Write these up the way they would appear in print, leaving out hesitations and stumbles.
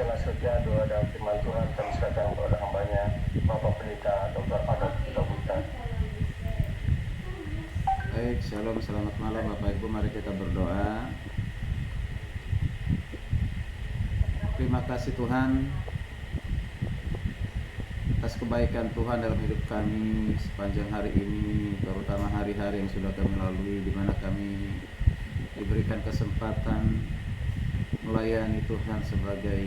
dengan setia doa dan firman Tuhan kami serahkan kepada hambanya Bapak Pendeta Dr. Adolf Buta. Baik, shalom, selamat malam Bapak Ibu, mari kita berdoa. Terima kasih Tuhan atas kebaikan Tuhan dalam hidup kami sepanjang hari ini, terutama hari-hari yang sudah kami lalui, di mana kami diberikan kesempatan melayani Tuhan sebagai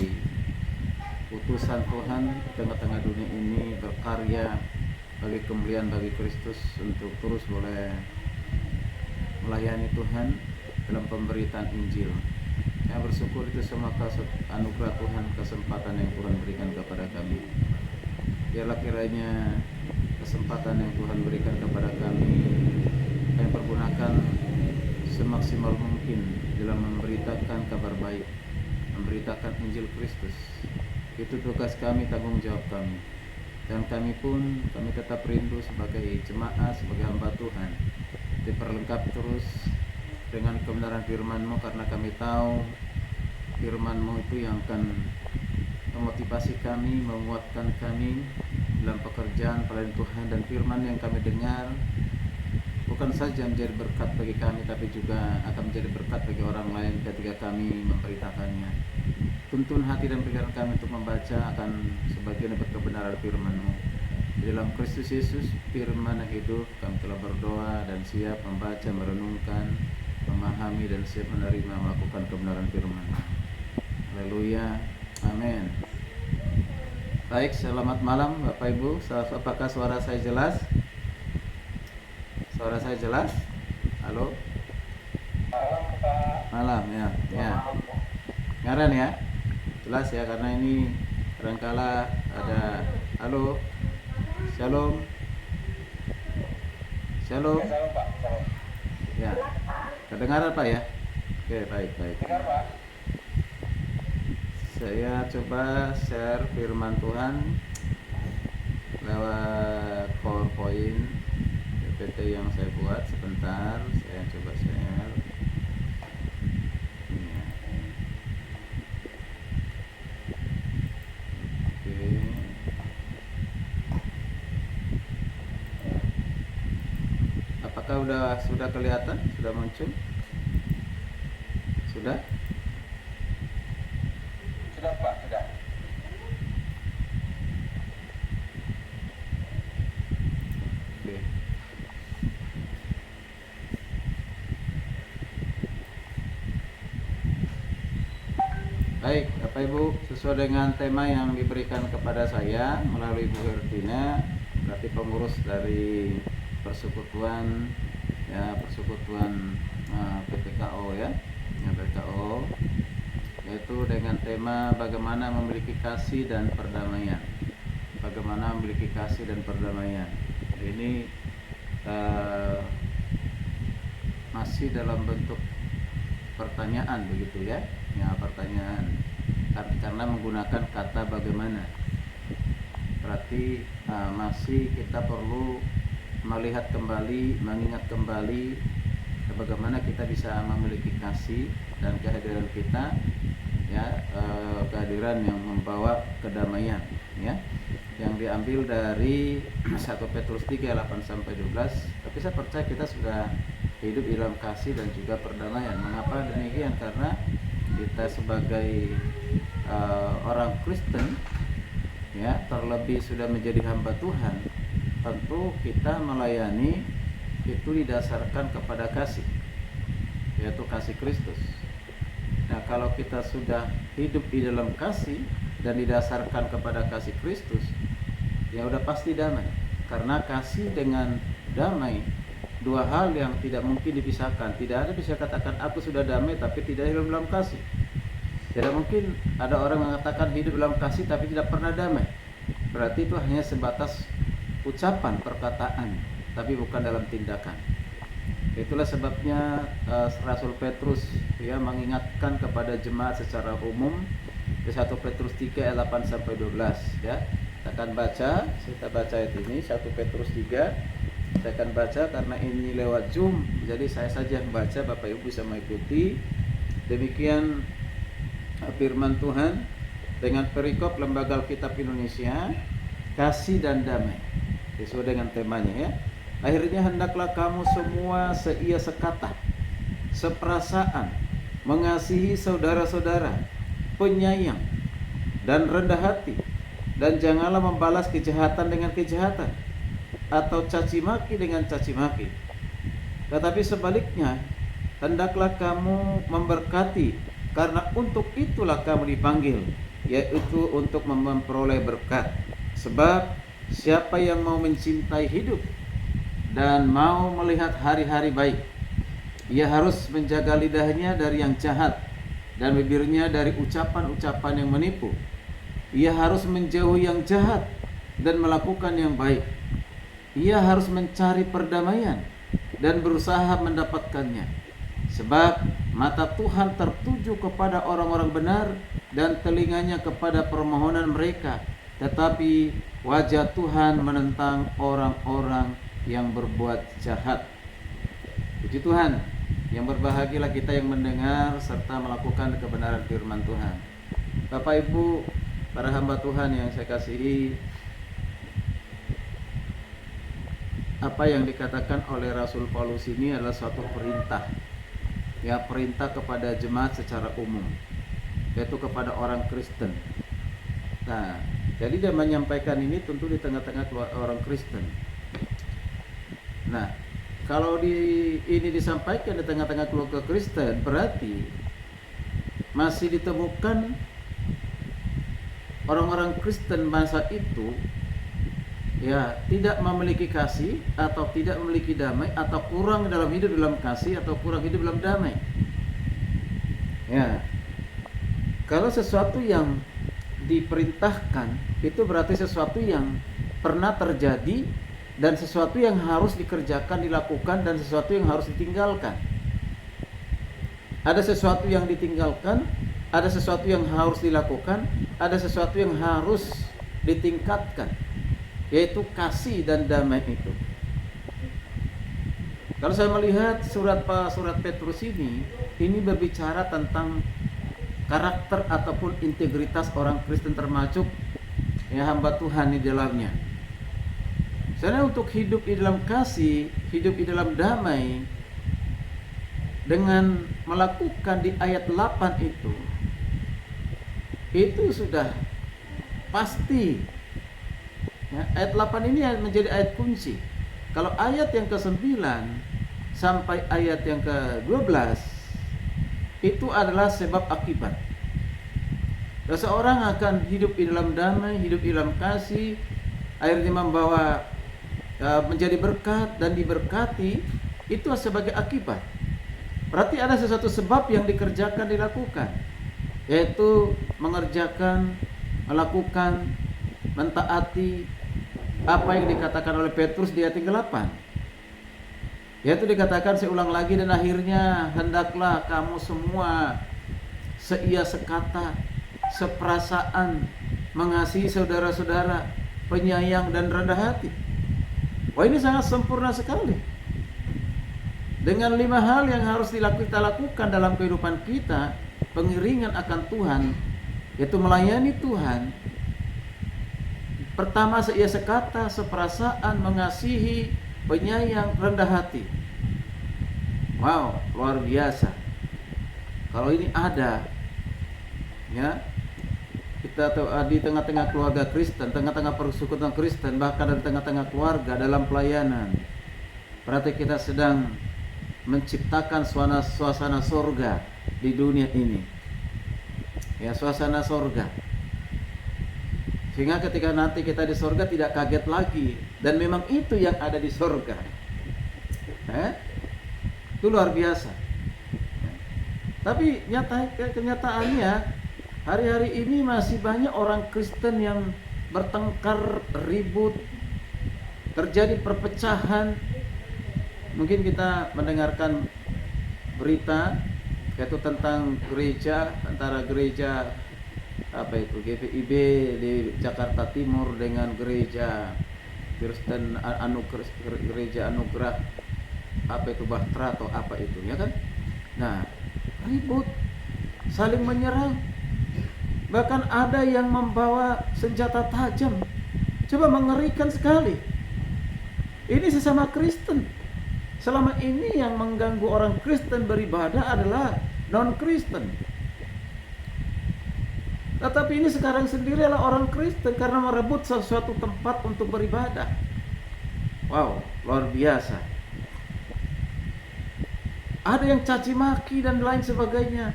utusan Tuhan di tengah-tengah dunia ini, berkarya bagi kemuliaan bagi Kristus, untuk terus boleh melayani Tuhan dalam pemberitaan Injil. Yang bersyukur itu semua anugerah Tuhan, kesempatan yang Tuhan berikan kepada kami. Biarlah kiranya kesempatan yang Tuhan berikan kepada kami kami pergunakan semaksimal mungkin dalam memberitakan kabar baik, memberitakan Injil Kristus. Itu tugas kami, tanggung jawab kami. Dan kami tetap rindu sebagai jemaat, sebagai hamba Tuhan, diperlengkapi terus dengan kebenaran firman-Mu, karena kami tahu firman-Mu itu yang akan memotivasi kami, menguatkan kami dalam pekerjaan pelayanan Tuhan. Dan firman yang kami dengar bukan saja menjadi berkat bagi kami, tapi juga akan menjadi berkat bagi orang lain ketika kami memberitakannya. Tuntun hati dan pikiran kami untuk membaca akan sebagian dari kebenaran firman-Mu. Di dalam Kristus Yesus, firman yang hidup, kami telah berdoa dan siap membaca, merenungkan, memahami, dan siap menerima, melakukan kebenaran firman-Mu. Haleluya, amin. Baik, selamat malam Bapak Ibu. Apakah suara saya jelas? Suara saya jelas? Halo? Malam, ya. Ngaran ya? Jelas ya, karena ini kadangkala ada. Halo? Shalom. Shalom. Ya. Kedengaran Pak ya? Oke, baik. Dengar Pak. Saya coba share firman Tuhan lewat PowerPoint PPT yang saya buat. Sebentar, saya coba share. Ya. Oke. Apakah sudah kelihatan? Sudah muncul? Sudah? Sudah Pak, sudah. Oke. Baik, Bapak Ibu, sesuai dengan tema yang diberikan kepada saya melalui Bu Hertina, berarti pengurus dari persekutuan PPKO ya, PPKO, yaitu dengan tema bagaimana memiliki kasih dan perdamaian. Bagaimana memiliki kasih dan perdamaian. Ini masih dalam bentuk pertanyaan begitu ya. Ya, pertanyaan karena menggunakan kata bagaimana. Berarti masih kita perlu melihat kembali, mengingat kembali bagaimana kita bisa memiliki kasih dan kehadiran kita ya, kehadiran yang membawa kedamaian ya, yang diambil dari 1 Petrus 3 8 sampai 12. Tapi saya percaya kita sudah hidup di dalam kasih dan juga perdamaian. Mengapa demikian? Karena kita sebagai orang Kristen ya, terlebih sudah menjadi hamba Tuhan, tentu kita melayani itu didasarkan kepada kasih, yaitu kasih Kristus. Nah, kalau kita sudah hidup di dalam kasih dan didasarkan kepada kasih Kristus, ya udah pasti damai. Karena kasih dengan damai dua hal yang tidak mungkin dipisahkan. Tidak ada bisa katakan aku sudah damai tapi tidak hidup dalam kasih. Tidak mungkin ada orang mengatakan hidup dalam kasih tapi tidak pernah damai. Berarti itu hanya sebatas ucapan, perkataan, tapi bukan dalam tindakan. Itulah sebabnya Rasul Petrus ya mengingatkan kepada jemaat secara umum di 1 Petrus 3 ayat 8 sampai 12 ya. Kita akan baca ayat ini 1 Petrus 3. Saya akan baca karena ini lewat Zoom, jadi saya saja yang baca, Bapak Ibu bisa mengikuti. Demikian firman Tuhan dengan perikop Lembaga Alkitab Indonesia, kasih dan damai, sesuai dengan temanya ya. Akhirnya hendaklah kamu semua seia sekata, seperasaan, mengasihi saudara-saudara, penyayang dan rendah hati, dan janganlah membalas kejahatan dengan kejahatan atau caci maki dengan caci maki. Tetapi sebaliknya, hendaklah kamu memberkati, karena untuk itulah kamu dipanggil, yaitu untuk memperoleh berkat. Sebab siapa yang mau mencintai hidup dan mau melihat hari-hari baik, ia harus menjaga lidahnya dari yang jahat dan bibirnya dari ucapan-ucapan yang menipu. Ia harus menjauhi yang jahat dan melakukan yang baik. Ia harus mencari perdamaian dan berusaha mendapatkannya. Sebab mata Tuhan tertuju kepada orang-orang benar dan telinganya kepada permohonan mereka, tetapi wajah Tuhan menentang orang-orang yang berbuat jahat. Puji Tuhan, yang berbahagialah kita yang mendengar serta melakukan kebenaran firman Tuhan. Bapak Ibu, para hamba Tuhan yang saya kasihi, apa yang dikatakan oleh Rasul Paulus ini adalah suatu perintah, ya, perintah kepada jemaat secara umum, yaitu kepada orang Kristen. Nah, jadi dia menyampaikan ini tentu di tengah-tengah orang Kristen. Nah, kalau ini disampaikan di tengah-tengah keluarga Kristen, berarti masih ditemukan orang-orang Kristen masa itu, ya, tidak memiliki kasih atau tidak memiliki damai, atau kurang dalam hidup dalam kasih atau kurang hidup dalam damai. Ya, kalau sesuatu yang diperintahkan itu berarti sesuatu yang pernah terjadi dan sesuatu yang harus dikerjakan, dilakukan, dan sesuatu yang harus ditinggalkan. Ada sesuatu yang ditinggalkan, ada sesuatu yang harus dilakukan, ada sesuatu yang harus ditingkatkan, yaitu kasih dan damai itu. Kalau saya melihat surat Petrus ini berbicara tentang karakter ataupun integritas orang Kristen, termasuk ya hamba Tuhan di dalamnya. Karena untuk hidup di dalam kasih, hidup di dalam damai, dengan melakukan di ayat 8 itu sudah pasti. Ya, ayat 8 ini menjadi ayat kunci. Kalau ayat yang ke-9 sampai ayat yang ke-12 itu adalah sebab akibat. Seseorang akan hidup di dalam damai, hidup di dalam kasih, akhirnya membawa menjadi berkat dan diberkati, itu sebagai akibat. Berarti ada sesuatu sebab yang dikerjakan, dilakukan, yaitu mengerjakan, melakukan, mentaati apa yang dikatakan oleh Petrus di ayat 8. Yaitu dikatakan, saya ulang lagi, dan akhirnya hendaklah kamu semua seia sekata, seperasaan, mengasihi saudara-saudara, penyayang dan rendah hati. Wah, ini sangat sempurna sekali. Dengan 5 hal yang harus kita lakukan dalam kehidupan kita, pengiringan akan Tuhan, yaitu melayani Tuhan. Pertama, seia sekata, seperasaan, mengasihi, penyayang, rendah hati. Wow, luar biasa. Kalau ini ada, ya, kita di tengah-tengah keluarga Kristen, tengah-tengah persekutuan Kristen, bahkan di tengah-tengah keluarga dalam pelayanan, berarti kita sedang menciptakan suasana surga di dunia ini. Ya, suasana surga. Sehingga ketika nanti kita di surga tidak kaget lagi, dan memang itu yang ada di surga. Itu luar biasa. Tapi kenyataannya hari-hari ini masih banyak orang Kristen yang bertengkar, ribut, terjadi perpecahan. Mungkin kita mendengarkan berita yaitu tentang gereja, antara gereja GPIB di Jakarta Timur dengan gereja Kristen gereja Anugerah Bahtera atau apa itu, ya kan? Nah, ribut, saling menyerang. Bahkan ada yang membawa senjata tajam. Coba, mengerikan sekali. Ini sesama Kristen. Selama ini yang mengganggu orang Kristen beribadah adalah non-Kristen. Tetapi ini sekarang sendiri adalah orang Kristen karena merebut sesuatu tempat untuk beribadah. Wow, luar biasa. Ada yang caci maki dan lain sebagainya.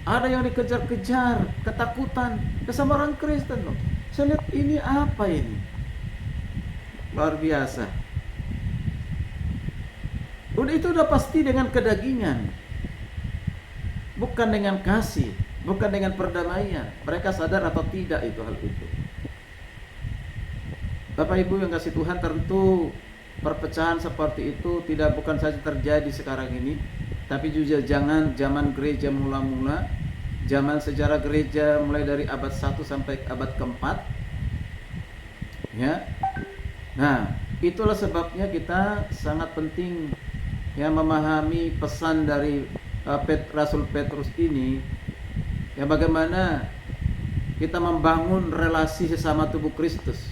Ada yang dikejar-kejar, ketakutan. Sesama orang Kristen loh. Saya lihat ini apa ini? Luar biasa. Itu udah pasti dengan kedagingan. Bukan dengan kasih, bukan dengan perdamaian. Mereka sadar atau tidak itu hal itu. Bapak Ibu yang kasih Tuhan, tentu perpecahan seperti itu bukan saja terjadi sekarang ini, tapi juga jangan zaman gereja mula-mula, zaman sejarah gereja mulai dari abad 1 sampai abad ke-4. Ya. Nah, itulah sebabnya kita sangat penting ya memahami pesan dari Rasul Petrus ini, ya, bagaimana kita membangun relasi sesama tubuh Kristus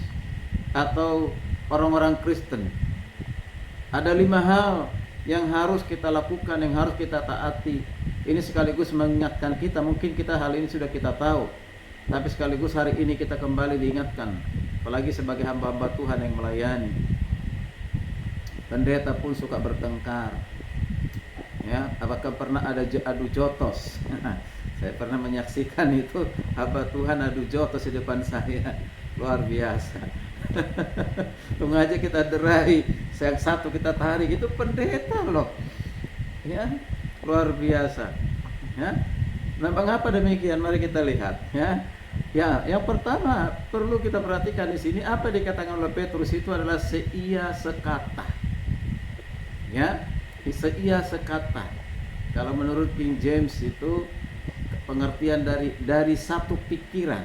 atau orang-orang Kristen. Ada 5 hal yang harus kita lakukan, yang harus kita taati. Ini sekaligus mengingatkan kita, mungkin kita hal ini sudah kita tahu, tapi sekaligus hari ini kita kembali diingatkan, apalagi sebagai hamba-hamba Tuhan yang melayani. Pendeta pun suka bertengkar. Ya, apakah pernah ada adu jotos? Saya pernah menyaksikan itu, hamba Tuhan adu jotos di depan saya. Luar biasa. Tunggu aja kita derai, yang satu kita tarik, itu pendeta loh. Ya, luar biasa. Ya. Nah, mengapa demikian? Mari kita lihat, ya. Ya, yang pertama perlu kita perhatikan di sini apa dikatakan oleh Petrus itu adalah seia sekata. Ya, seia sekata. Kalau menurut King James itu pengertian dari satu pikiran,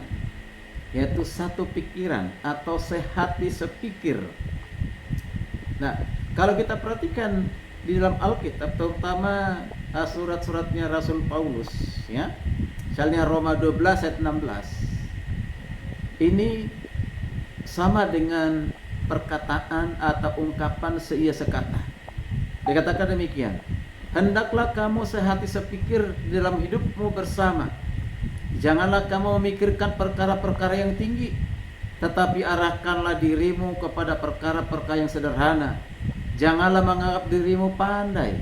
yaitu satu pikiran atau sehati sepikir. Nah, kalau kita perhatikan di dalam Alkitab, terutama surat-suratnya Rasul Paulus, ya, misalnya Roma 12 ayat 16, ini sama dengan perkataan atau ungkapan seia sekata. Dikatakan demikian, hendaklah kamu sehati sepikir di dalam hidupmu bersama. Janganlah kamu memikirkan perkara-perkara yang tinggi, tetapi arahkanlah dirimu kepada perkara-perkara yang sederhana. Janganlah menganggap dirimu pandai.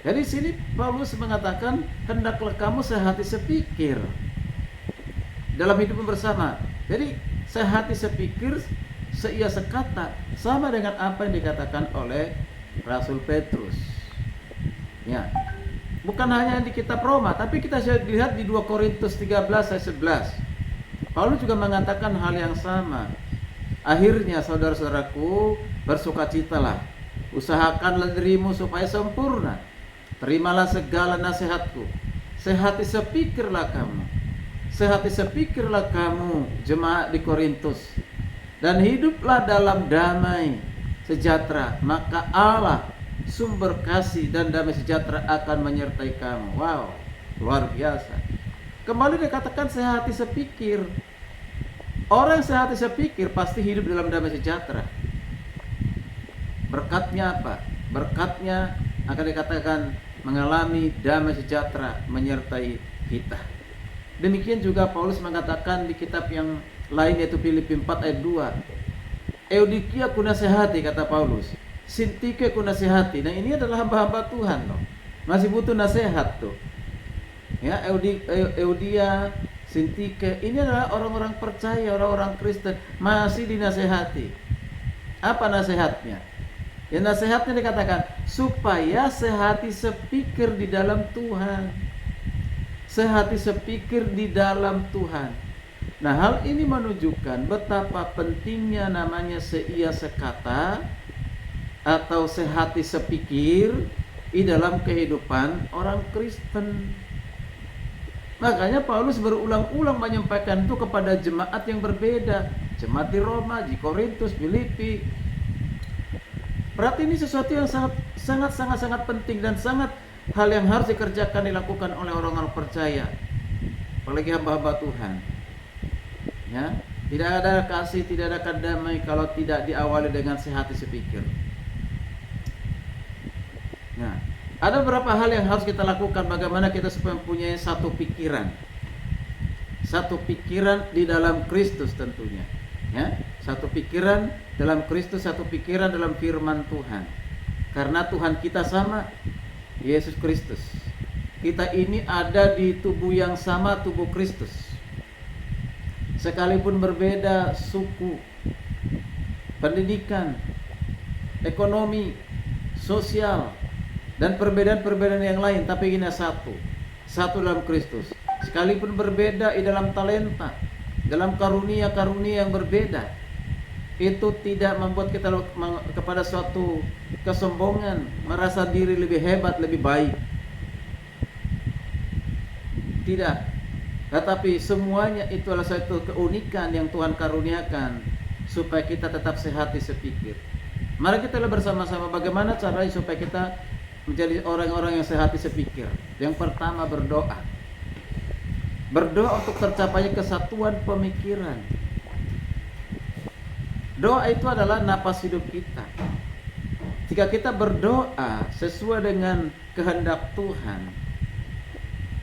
Jadi sini Paulus mengatakan, hendaklah kamu sehati sepikir dalam hidupmu bersama. Jadi sehati sepikir, seia sekata, sama dengan apa yang dikatakan oleh Rasul Petrus. Ya. Bukan hanya di kitab Roma, tapi kita lihat di 2 Korintus 13 ayat 11. Paulus juga mengatakan hal yang sama. Akhirnya saudara-saudaraku, bersukacitalah, usahakanlah dirimu supaya sempurna, terimalah segala nasihatku, sehati sepikirlah kamu jemaat di Korintus, dan hiduplah dalam damai sejahtera, maka Allah sumber kasih dan damai sejahtera akan menyertai kamu. Wow, luar biasa. Kembali dikatakan sehati sepikir. Orang yang sehati sepikir pasti hidup dalam damai sejahtera. Berkatnya apa? Berkatnya akan dikatakan mengalami damai sejahtera menyertai kita. Demikian juga Paulus mengatakan di kitab yang lain, yaitu Filipi 4 ayat 2. Eudikia ku nasihati, kata Paulus. Sintike ku nasihati. Nah, ini adalah hamba-hamba Tuhan loh. Masih butuh nasihat tuh. Ya, Eudia, Sintike, ini adalah orang-orang percaya, orang-orang Kristen, masih dinasihati. Apa nasihatnya? Ya, nasihatnya dikatakan supaya sehati sepikir di dalam Tuhan. Sehati sepikir di dalam Tuhan. Nah, hal ini menunjukkan betapa pentingnya namanya seia sekata atau sehati sepikir di dalam kehidupan orang Kristen. Makanya Paulus berulang-ulang menyampaikan itu kepada jemaat yang berbeda, jemaat di Roma, di Korintus, Filipi. Berarti ini sesuatu yang sangat penting dan sangat hal yang harus dikerjakan, dilakukan oleh orang-orang percaya. apalagi hamba-hamba Tuhan. Ya, tidak ada kasih, tidak ada damai kalau tidak diawali dengan sehati sepikir. Nah, ada beberapa hal yang harus kita lakukan. Bagaimana kita supaya mempunyai satu pikiran di dalam Kristus tentunya. Ya, satu pikiran dalam Kristus, satu pikiran dalam firman Tuhan. Karena Tuhan kita sama, Yesus Kristus. Kita ini ada di tubuh yang sama, tubuh Kristus. Sekalipun berbeda suku, pendidikan, ekonomi, sosial, dan perbedaan-perbedaan yang lain, tapi ini satu dalam Kristus. Sekalipun berbeda di dalam talenta, dalam karunia-karunia yang berbeda, itu tidak membuat kita kepada suatu kesombongan, merasa diri lebih hebat, lebih baik. Tidak. Tetapi semuanya itu adalah satu keunikan yang Tuhan karuniakan supaya kita tetap sehati sepikir. Mari kita bersama-sama bagaimana caranya supaya kita menjadi orang-orang yang sehati sepikir. Yang pertama, berdoa. Berdoa untuk tercapainya kesatuan pemikiran. Doa itu adalah napas hidup kita. Jika kita berdoa sesuai dengan kehendak Tuhan,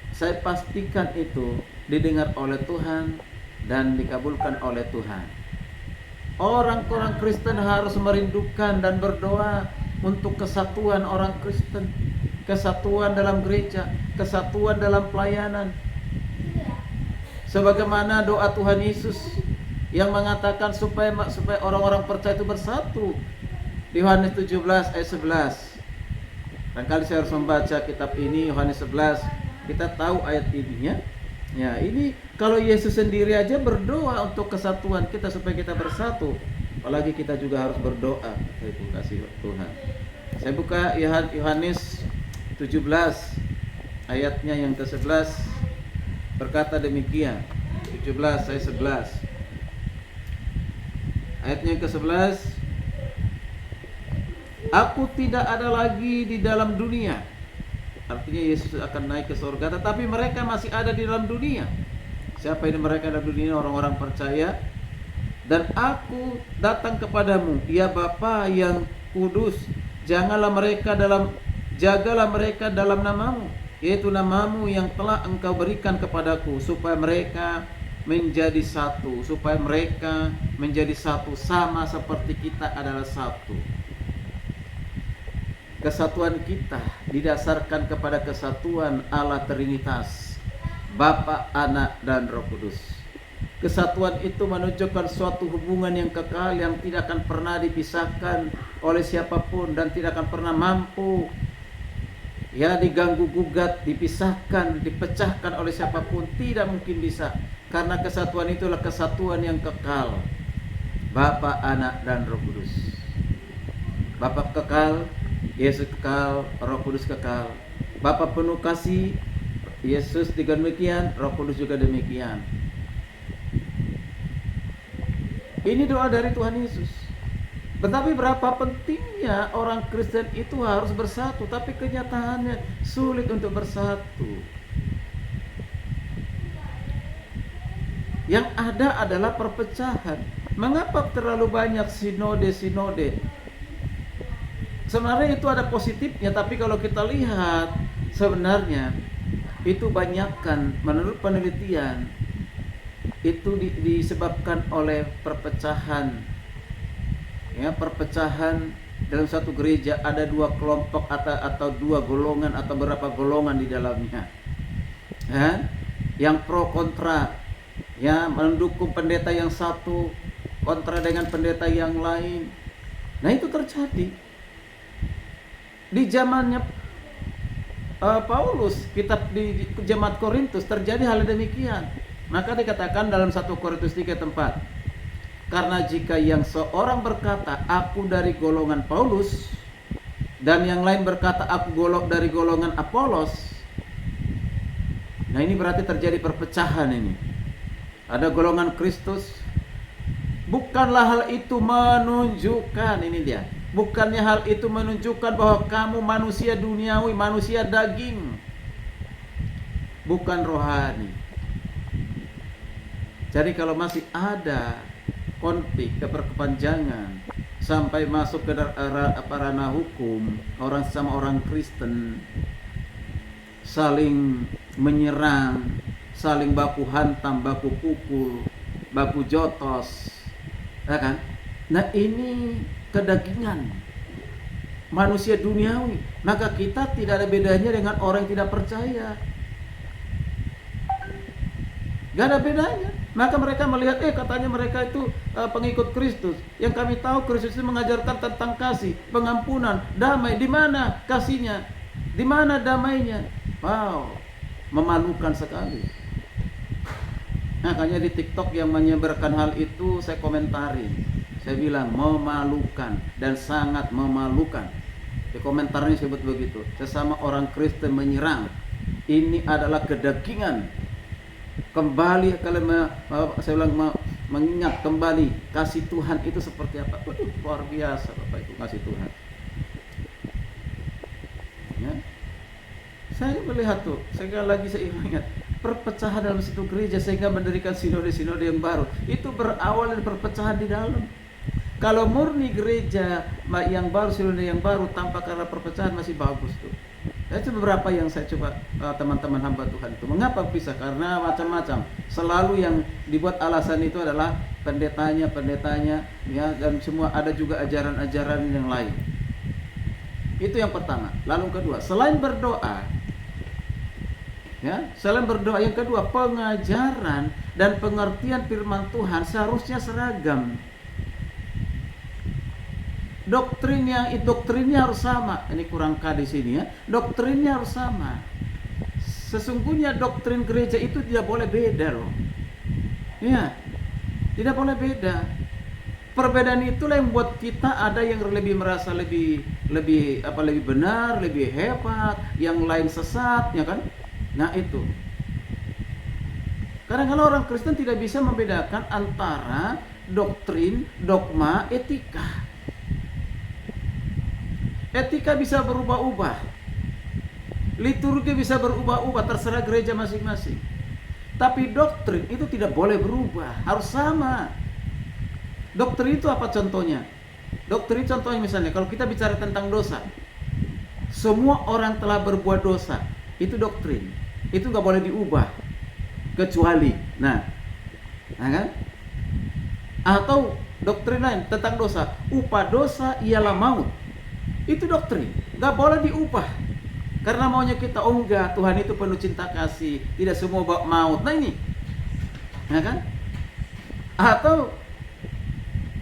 saya pastikan itu didengar oleh Tuhan dan dikabulkan oleh Tuhan. Orang-orang Kristen harus merindukan dan berdoa untuk kesatuan orang Kristen, kesatuan dalam gereja, kesatuan dalam pelayanan. Sebagaimana doa Tuhan Yesus yang mengatakan supaya orang-orang percaya itu bersatu. Di Yohanes 17 ayat 11. Barangkali saya harus membaca kitab ini, Yohanes 11. Kita tahu ayat ini ya. Ya, ini kalau Yesus sendiri aja berdoa untuk kesatuan kita supaya kita bersatu, apalagi kita juga harus berdoa. Terima kasih Tuhan. Saya buka Yohanes 17 ayatnya yang ke-11, berkata demikian. 17 ayat 11. Ayatnya yang ke-11, aku tidak ada lagi di dalam dunia. Artinya Yesus akan naik ke surga, tetapi mereka masih ada di dalam dunia. Siapa ini mereka dalam dunia? Orang-orang percaya. Dan aku datang kepadamu, ya Bapa yang kudus, jagalah mereka dalam namamu, yaitu namamu yang telah engkau berikan kepadaku, supaya mereka menjadi satu, sama seperti kita adalah satu. Kesatuan kita didasarkan kepada kesatuan Allah Trinitas, Bapa, Anak, dan Roh Kudus. Kesatuan itu menunjukkan suatu hubungan yang kekal yang tidak akan pernah dipisahkan oleh siapapun dan tidak akan pernah mampu diganggu gugat, dipisahkan, dipecahkan oleh siapapun. Tidak mungkin bisa, karena kesatuan itulah kesatuan yang kekal, Bapa, Anak, dan Roh Kudus. Bapa kekal, Yesus kekal, Roh Kudus kekal. Bapa penuh kasih, Yesus juga demikian, Roh Kudus juga demikian. Ini doa dari Tuhan Yesus. Tetapi berapa pentingnya orang Kristen itu harus bersatu, tapi kenyataannya sulit untuk bersatu. Yang ada adalah perpecahan. Mengapa terlalu banyak sinode-sinode? Sebenarnya itu ada positifnya, tapi kalau kita lihat sebenarnya itu banyakkan menurut penelitian itu disebabkan oleh perpecahan. Ya, perpecahan dalam satu gereja ada dua kelompok atau dua golongan atau berapa golongan di dalamnya. Ya, yang pro kontra, ya, mendukung pendeta yang satu kontra dengan pendeta yang lain. Nah, itu terjadi di zamannya Paulus. Kitab di jemaat Korintus terjadi hal demikian. Maka dikatakan dalam 1 Korintus 3 tempat, karena jika yang seorang berkata aku dari golongan Paulus dan yang lain berkata aku dari golongan Apolos, nah ini berarti terjadi perpecahan ini. Ada golongan Kristus. Bukanlah hal itu menunjukkan, ini dia, bukannya hal itu menunjukkan bahwa kamu manusia duniawi, manusia daging, bukan rohani. Jadi kalau masih ada konflik berkepanjangan sampai masuk ke ranah hukum, orang sama orang Kristen saling menyerang, saling baku hantam, baku pukul, baku jotos, ya kan? Nah ini kedagingan manusia duniawi, maka kita tidak ada bedanya dengan orang yang tidak percaya. Gak ada bedanya. Maka mereka melihat, katanya mereka itu pengikut Kristus. Yang kami tahu Kristus itu mengajarkan tentang kasih, pengampunan, damai. Di mana kasihnya? Di mana damainya? Wow, memalukan sekali. Makanya di TikTok yang menyebarkan hal itu saya komentarin. Saya bilang memalukan dan sangat memalukan. Di komentarnya sebut begitu. Sesama orang Kristen menyerang. Ini adalah kedagingan. Kembali kalau saya bilang mengingat kembali kasih Tuhan itu seperti apa. Luar biasa Bapak itu kasih Tuhan. Ya. Saya melihat tuh, sekali lagi saya ingat perpecahan dalam satu gereja sehingga mendirikan sinode-sinode yang baru. Itu berawal dari perpecahan di dalam. Kalau murni gereja yang baru, sinode yang baru tanpa karena perpecahan masih bagus tuh. Itu beberapa yang saya coba teman-teman hamba Tuhan itu. Mengapa pisah? Karena macam-macam. Selalu yang dibuat alasan itu adalah pendetanya ya, dan semua ada juga ajaran-ajaran yang lain. Itu yang pertama. Lalu kedua, selain berdoa, ya, selain berdoa yang kedua, pengajaran dan pengertian firman Tuhan seharusnya seragam. Doktrinnya harus sama. Ini kurang K di sini ya. Doktrinnya harus sama. Sesungguhnya doktrin gereja itu tidak boleh beda loh. Ya, tidak boleh beda. Perbedaan itulah yang membuat kita ada yang merasa lebih benar, lebih hebat, yang lain sesat, ya kan? Nah itu. Karena kalau orang Kristen tidak bisa membedakan antara doktrin, dogma, etika. Etika bisa berubah-ubah, liturgi bisa berubah-ubah, terserah gereja masing-masing. Tapi doktrin itu tidak boleh berubah, harus sama. Doktrin itu apa contohnya? Doktrin contohnya misalnya kalau kita bicara tentang dosa, semua orang telah berbuat dosa, itu doktrin. Itu nggak boleh diubah, kecuali, nah kan? Atau doktrin lain tentang dosa, upah dosa ialah maut. Itu doktrin, nggak boleh diubah. Karena maunya kita, enggak, Tuhan itu penuh cinta kasih, tidak semua bawa maut. Nah ini, ya kan? Atau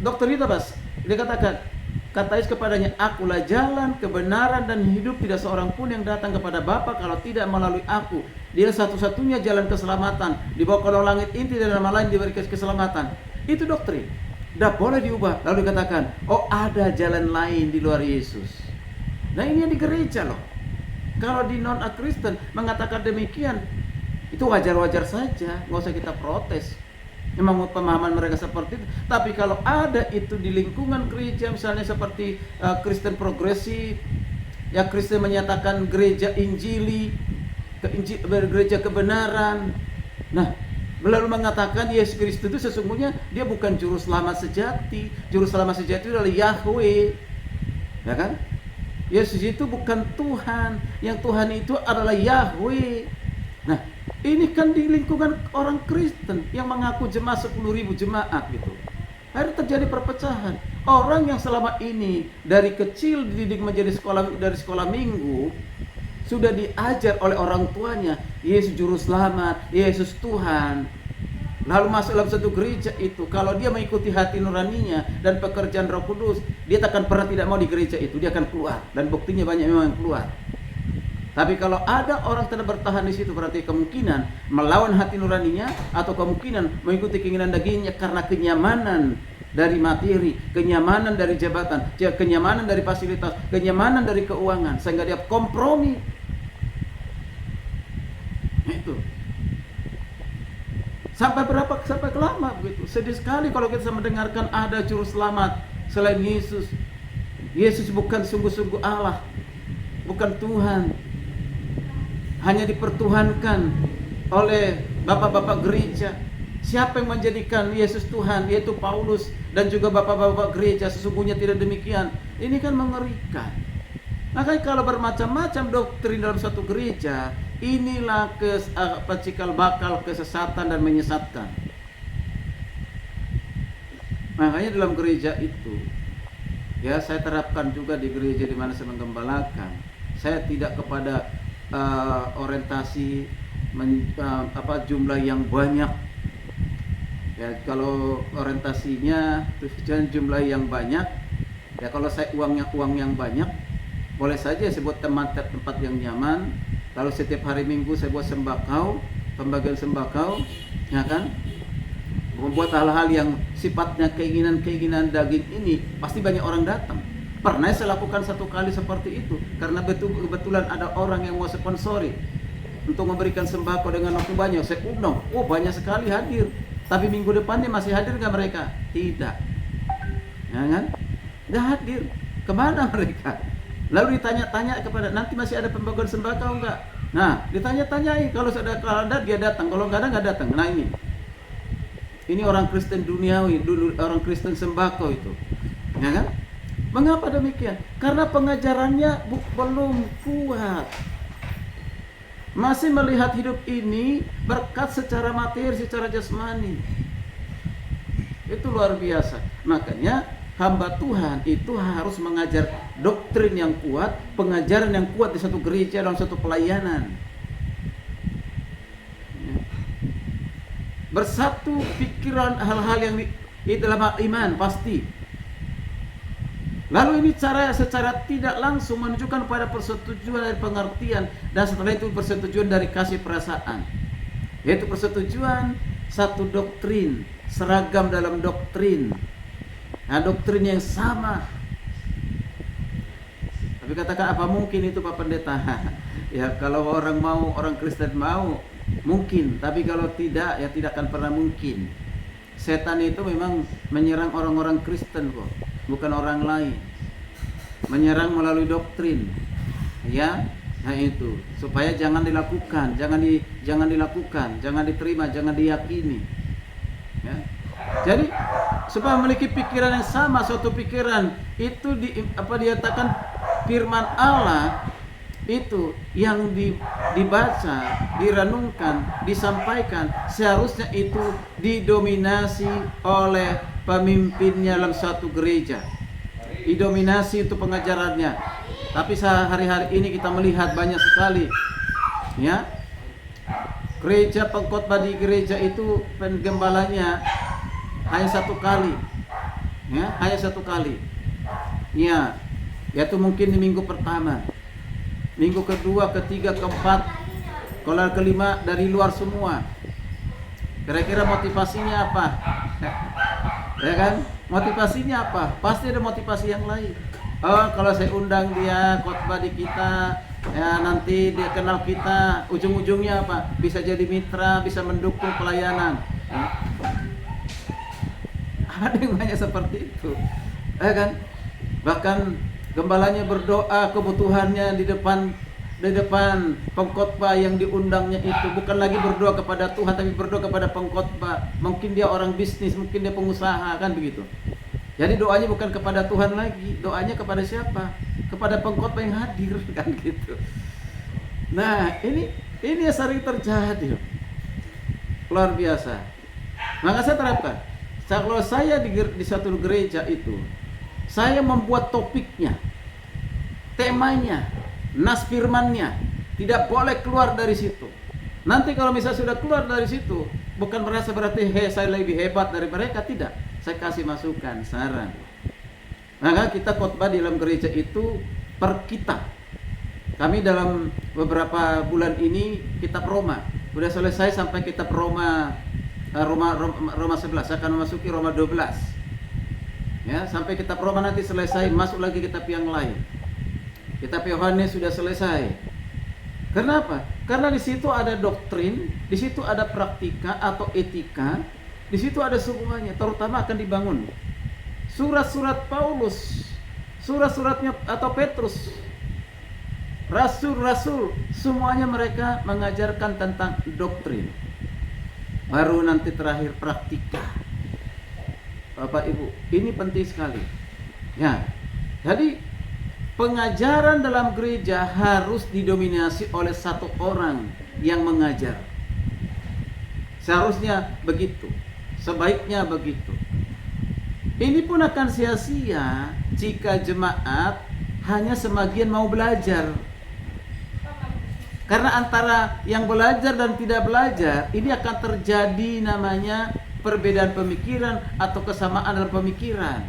doktrin itu apa? Dia katakan, kata Yesus kepadanya, akulah jalan, kebenaran dan hidup, tidak seorang pun yang datang kepada Bapa kalau tidak melalui aku. Dia satu-satunya jalan keselamatan. Di bawah kolong langit ini tidak ada nama lain diberi keselamatan. Itu doktrin. Tidak boleh diubah. Lalu dikatakan, oh ada jalan lain di luar Yesus. Nah ini yang di gereja loh. Kalau di non-Kristen mengatakan demikian, itu wajar-wajar saja, nggak usah kita protes. Memang pemahaman mereka seperti itu. Tapi kalau ada itu di lingkungan gereja, misalnya seperti Kristen progresif, ya Kristen menyatakan gereja Injili, gereja kebenaran. Nah, lalu mengatakan Yesus Kristus itu sesungguhnya dia bukan juru selamat sejati. Juru selamat sejati adalah Yahweh, ya kan? Yesus itu bukan Tuhan. Yang Tuhan itu adalah Yahweh. Nah, ini kan di lingkungan orang Kristen yang mengaku jemaat 10.000 jemaat gitu. Akhirnya terjadi perpecahan. Orang yang selama ini dari kecil dididik menjadi sekolah minggu, sudah diajar oleh orang tuanya, Yesus juru selamat, Yesus Tuhan. Lalu masuk dalam satu gereja itu, kalau dia mengikuti hati nuraninya dan pekerjaan Roh Kudus, dia takkan pernah tidak mau di gereja itu, dia akan keluar. Dan buktinya banyak memang yang keluar. Tapi kalau ada orang tidak bertahan di situ, berarti kemungkinan melawan hati nuraninya atau kemungkinan mengikuti keinginan dagingnya karena kenyamanan dari materi, kenyamanan dari jabatan, kenyamanan dari fasilitas, kenyamanan dari keuangan, sehingga dia kompromi. Itu. Sampai kelama begitu. Sedih sekali kalau kita mendengarkan ada juru selamat selain Yesus. Yesus bukan sungguh-sungguh Allah, bukan Tuhan. Hanya dipertuhankan oleh bapak-bapak gereja Siapa yang menjadikan Yesus Tuhan, yaitu Paulus dan juga bapak-bapak gereja? Sesungguhnya tidak demikian. Ini kan mengerikan. Makanya kalau bermacam-macam doktrin dalam satu gereja, inilah cikal bakal kesesatan dan menyesatkan. Makanya dalam gereja itu, ya saya terapkan juga di gereja di mana saya menggembalakan. Saya tidak kepada orientasi jumlah yang banyak. Ya kalau orientasinya tujuan jumlah yang banyak, ya kalau saya uang yang banyak, boleh saja saya buat tempat yang nyaman. Lalu setiap hari Minggu saya buat sembakau, pembagian sembakau, ya kan? Membuat hal-hal yang sifatnya keinginan daging ini, pasti banyak orang datang. Pernah saya lakukan satu kali seperti itu, karena kebetulan ada orang yang mau sponsori untuk memberikan sembako dengan waktu banyak. Saya undang, banyak sekali hadir. Tapi minggu depannya masih hadir nggak mereka? Tidak, ya kan? Nggak hadir. Kemana mereka? Lalu ditanya-tanya kepada, nanti masih ada pembagian sembako enggak? Nah, ditanya-tanyai, kalau ada dia datang, kalau nggak ada nggak datang. Nah ini orang Kristen duniawi, dulu orang Kristen sembako itu, ya kan? Mengapa demikian? Karena pengajarannya belum kuat. Masih melihat hidup ini berkat secara materi, secara jasmani. Itu luar biasa. Makanya hamba Tuhan itu harus mengajar doktrin yang kuat, pengajaran yang kuat di satu gereja dalam satu pelayanan. Bersatu pikiran hal-hal yang di dalam iman pasti. Lalu ini secara tidak langsung menunjukkan pada persetujuan dari pengertian, dan setelah itu persetujuan dari kasih perasaan, yaitu persetujuan satu doktrin, seragam dalam doktrin. Nah, doktrin yang sama. Tapi katakan, apa mungkin itu Pak Pendeta? Ya kalau orang Kristen mau, mungkin. Tapi kalau tidak, ya tidak akan pernah mungkin. Setan itu memang menyerang orang-orang Kristen kok, bukan orang lain. Menyerang melalui doktrin, ya. Nah itu supaya jangan dilakukan, jangan dilakukan, jangan diterima, jangan diyakini, ya. Jadi supaya memiliki pikiran yang sama, suatu pikiran itu dikatakan firman Allah itu yang dibaca, direnungkan, disampaikan, seharusnya itu didominasi oleh pemimpinnya dalam satu gereja, didominasi untuk pengajarannya. Tapi sehari-hari ini kita melihat banyak sekali, ya, gereja, pengkhotbah di gereja itu penggembalanya hanya satu kali, ya, hanya satu kali, ya, yaitu mungkin di minggu pertama. Minggu kedua, ketiga, keempat, kalau kelima dari luar semua. Kira-kira motivasinya apa? Ya kan? Motivasinya apa? Pasti ada motivasi yang lain. Oh, kalau saya undang dia khotbah di kita, ya nanti dia kenal kita. Ujung-ujungnya apa? Bisa jadi mitra, bisa mendukung pelayanan. Ya. Ada yang banyak seperti itu, ya kan? Bahkan gembalanya berdoa kebutuhannya di depan pengkhotbah yang diundangnya itu, bukan lagi berdoa kepada Tuhan tapi berdoa kepada pengkhotbah. Mungkin dia orang bisnis, mungkin dia pengusaha, kan begitu. Jadi doanya bukan kepada Tuhan lagi, doanya kepada siapa? Kepada pengkhotbah yang hadir, kan gitu. Nah, ini yang sering terjadi, luar biasa. Maka saya terapkan. Kalau saya di satu gereja itu, saya membuat topiknya, temanya, nas firmannya, tidak boleh keluar dari situ. Nanti kalau misalnya sudah keluar dari situ, bukan merasa berarti saya lebih hebat dari mereka, tidak. Saya kasih masukan, saran. Maka kita khotbah di dalam gereja itu per kitab. Kami dalam beberapa bulan ini kitab Roma sudah selesai sampai kitab Roma 11, akan memasuki Roma 12. Ya, sampai kitab Roma nanti selesai, masuk lagi kitab yang lain. Kitab Yohanes sudah selesai. Kenapa? Karena di situ ada doktrin, di situ ada praktika atau etika, di situ ada semuanya, terutama akan dibangun surat-surat Paulus, surat-suratnya atau Petrus, rasul-rasul, semuanya mereka mengajarkan tentang doktrin. baru nanti terakhir praktika. Bapak Ibu, ini penting sekali. Ya, jadi pengajaran dalam gereja harus didominasi oleh satu orang yang mengajar. Seharusnya begitu, sebaiknya begitu. Ini pun akan sia-sia jika jemaat hanya sebagian mau belajar. Karena antara yang belajar dan tidak belajar, ini akan terjadi namanya perbedaan pemikiran atau kesamaan dalam pemikiran.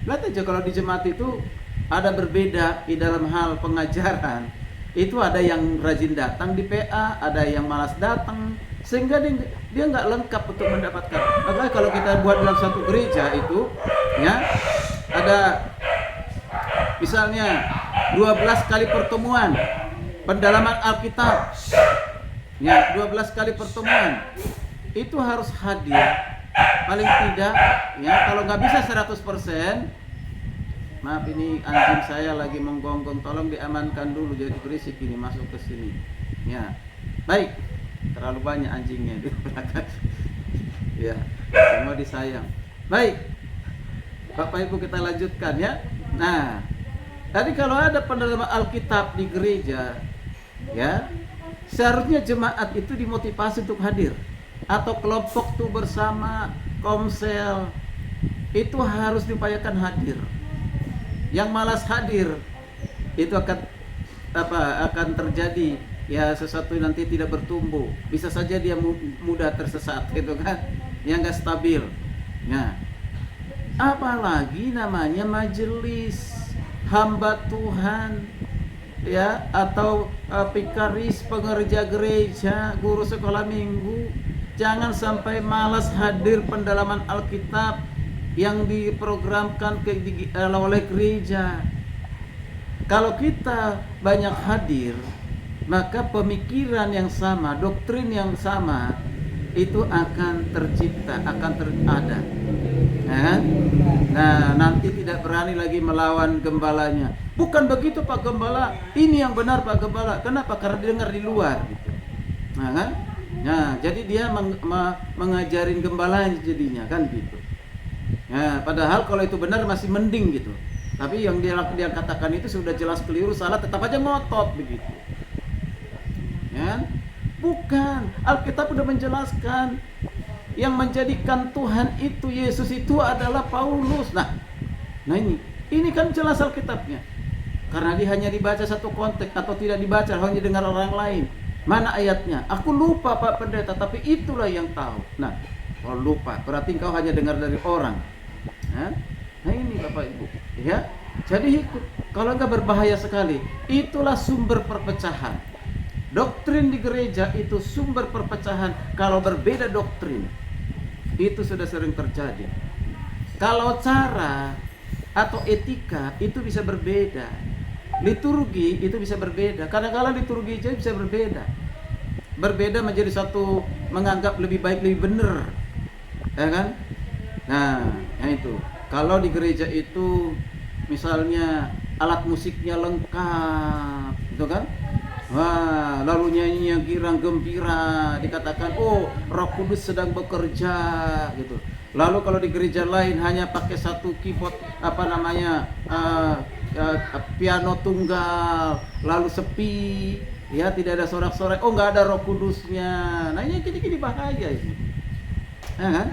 Lihat aja kalau di jemaat itu ada berbeda di dalam hal pengajaran. Itu ada yang rajin datang di PA, ada yang malas datang, sehingga dia nggak lengkap untuk mendapatkan. Makanya kalau kita buat dalam satu gereja itu, ya ada misalnya 12 kali pertemuan pendalaman Alkitab, ya 12 kali pertemuan itu harus hadir paling tidak, ya kalau nggak bisa 100%. Maaf, ini anjing saya lagi menggonggong, tolong diamankan dulu, jadi berisik ini masuk ke sini. Ya, baik. Terlalu banyak anjingnya di belakang. Ya, semua disayang. Baik, Bapak Ibu kita lanjutkan ya. Nah, tadi kalau ada pendalaman Alkitab di gereja, ya seharusnya jemaat itu dimotivasi untuk hadir, atau kelompok tuh bersama komsel itu harus diupayakan hadir. Yang malas hadir itu akan terjadi ya sesuatu nanti tidak bertumbuh. Bisa saja dia mudah tersesat gitu kan, yang nggak stabil. Nah, apalagi namanya majelis hamba Tuhan, ya, atau pikaris, pengerja gereja, guru sekolah minggu. Jangan sampai malas hadir pendalaman Alkitab yang diprogramkan oleh gereja. Kalau kita banyak hadir, maka pemikiran yang sama, doktrin yang sama itu akan tercipta, akan ada. Nah, nanti tidak berani lagi melawan gembalanya. Bukan begitu Pak Gembala, ini yang benar Pak Gembala. Kenapa? Karena didengar di luar gitu. Nah, kan? Nah, jadi dia mengajarin gembalanya jadinya kan gitu. Nah, padahal kalau itu benar masih mending gitu. Tapi yang dia katakan itu sudah jelas keliru, salah, tetap aja ngotot begitu. Ya? Bukan, Alkitab sudah menjelaskan yang menjadikan Tuhan itu, Yesus itu adalah Paulus. Nah ini kan jelas Alkitabnya. Karena dia hanya dibaca satu konteks atau tidak dibaca, hanya dengar orang lain. Mana ayatnya? Aku lupa Pak Pendeta, tapi itulah yang tahu. Nah, kalau lupa berarti engkau hanya dengar dari orang. Nah ini Bapak Ibu, ya. Jadi kalau enggak berbahaya sekali. Itulah sumber perpecahan. Doktrin di gereja itu sumber perpecahan. Kalau berbeda doktrin, itu sudah sering terjadi. Kalau cara atau etika itu bisa berbeda. Liturgi itu bisa berbeda. Kadang-kadang liturgi aja bisa berbeda. Berbeda menjadi satu menganggap lebih baik, lebih benar, ya kan? Nah, itu. Kalau di gereja itu misalnya alat musiknya lengkap, gitu kan? Wah, lalu nyanyinya girang gembira, dikatakan, oh, Roh Kudus sedang bekerja, gitu. Lalu kalau di gereja lain hanya pakai satu keyboard, piano tunggal, lalu sepi, ya tidak ada sorak-sorai, oh nggak ada Roh Kudusnya. Nah ini gini bahaya ini, ya kan?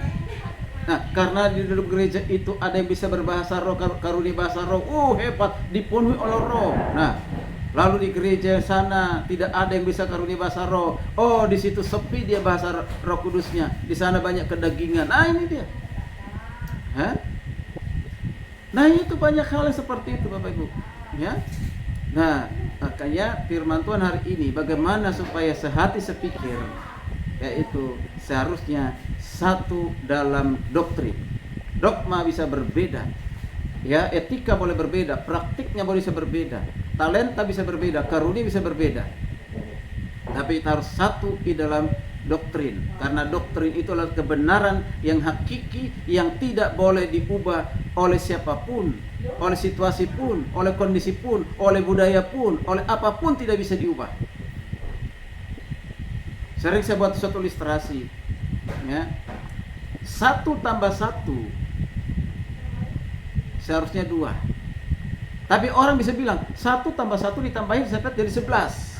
Nah, karena di dalam gereja itu ada yang bisa berbahasa roh, karunia bahasa roh, hebat, dipenuhi oleh roh. Nah, lalu di gereja sana tidak ada yang bisa karunia bahasa roh, oh di situ sepi dia bahasa Roh Kudusnya, di sana banyak kedagingan. Nah ini dia. Nah itu banyak hal yang seperti itu Bapak Ibu, ya. Nah, makanya firman Tuhan hari ini bagaimana supaya sehati sepikir, yaitu seharusnya satu dalam doktrin. Dogma bisa berbeda, ya, etika boleh berbeda, praktiknya boleh bisa berbeda, talenta bisa berbeda, karunia bisa berbeda, tapi harus satu di dalam doktrin. Karena doktrin itu adalah kebenaran yang hakiki, yang tidak boleh diubah oleh siapapun, oleh situasi pun, oleh kondisi pun, oleh budaya pun, oleh apapun tidak bisa diubah. Sering saya buat suatu ilustrasi, ya. 1 tambah 1 seharusnya 2. Tapi orang bisa bilang 1 tambah 1 ditambahin jadi 11.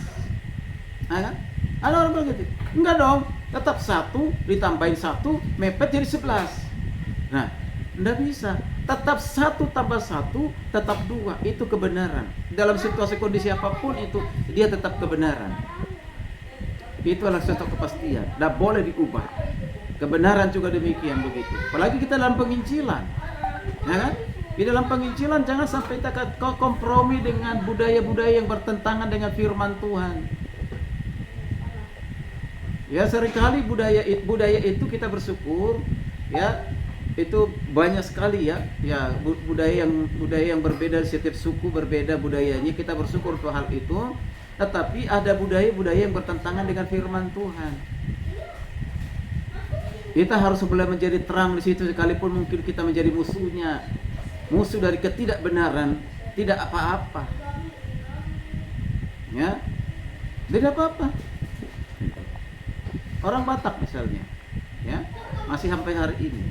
Nah, kan? Ada orang bilang gitu. Enggak dong, tetap 1 ditambahin 1 mepet jadi 11. Nah, enggak bisa. Tetap 1 tambah 1 tetap 2. Itu kebenaran. Dalam situasi kondisi apapun itu dia tetap kebenaran. Itu adalah suatu kepastian. Tidak boleh diubah. Kebenaran juga demikian begitu. Apalagi kita dalam penginjilan, ya kan? Di dalam penginjilan jangan sampai kita kompromi dengan budaya-budaya yang bertentangan dengan firman Tuhan. Ya, seringkali budaya itu kita bersyukur, ya, itu banyak sekali ya budaya yang berbeda, setiap suku berbeda budayanya, kita bersyukur untuk hal itu. Tetapi ada budaya-budaya yang bertentangan dengan firman Tuhan. Kita harus boleh menjadi terang di situ, sekalipun mungkin kita menjadi musuhnya, musuh dari ketidakbenaran, tidak apa-apa. Ya, tidak apa-apa. Orang Batak misalnya, ya, masih sampai hari ini,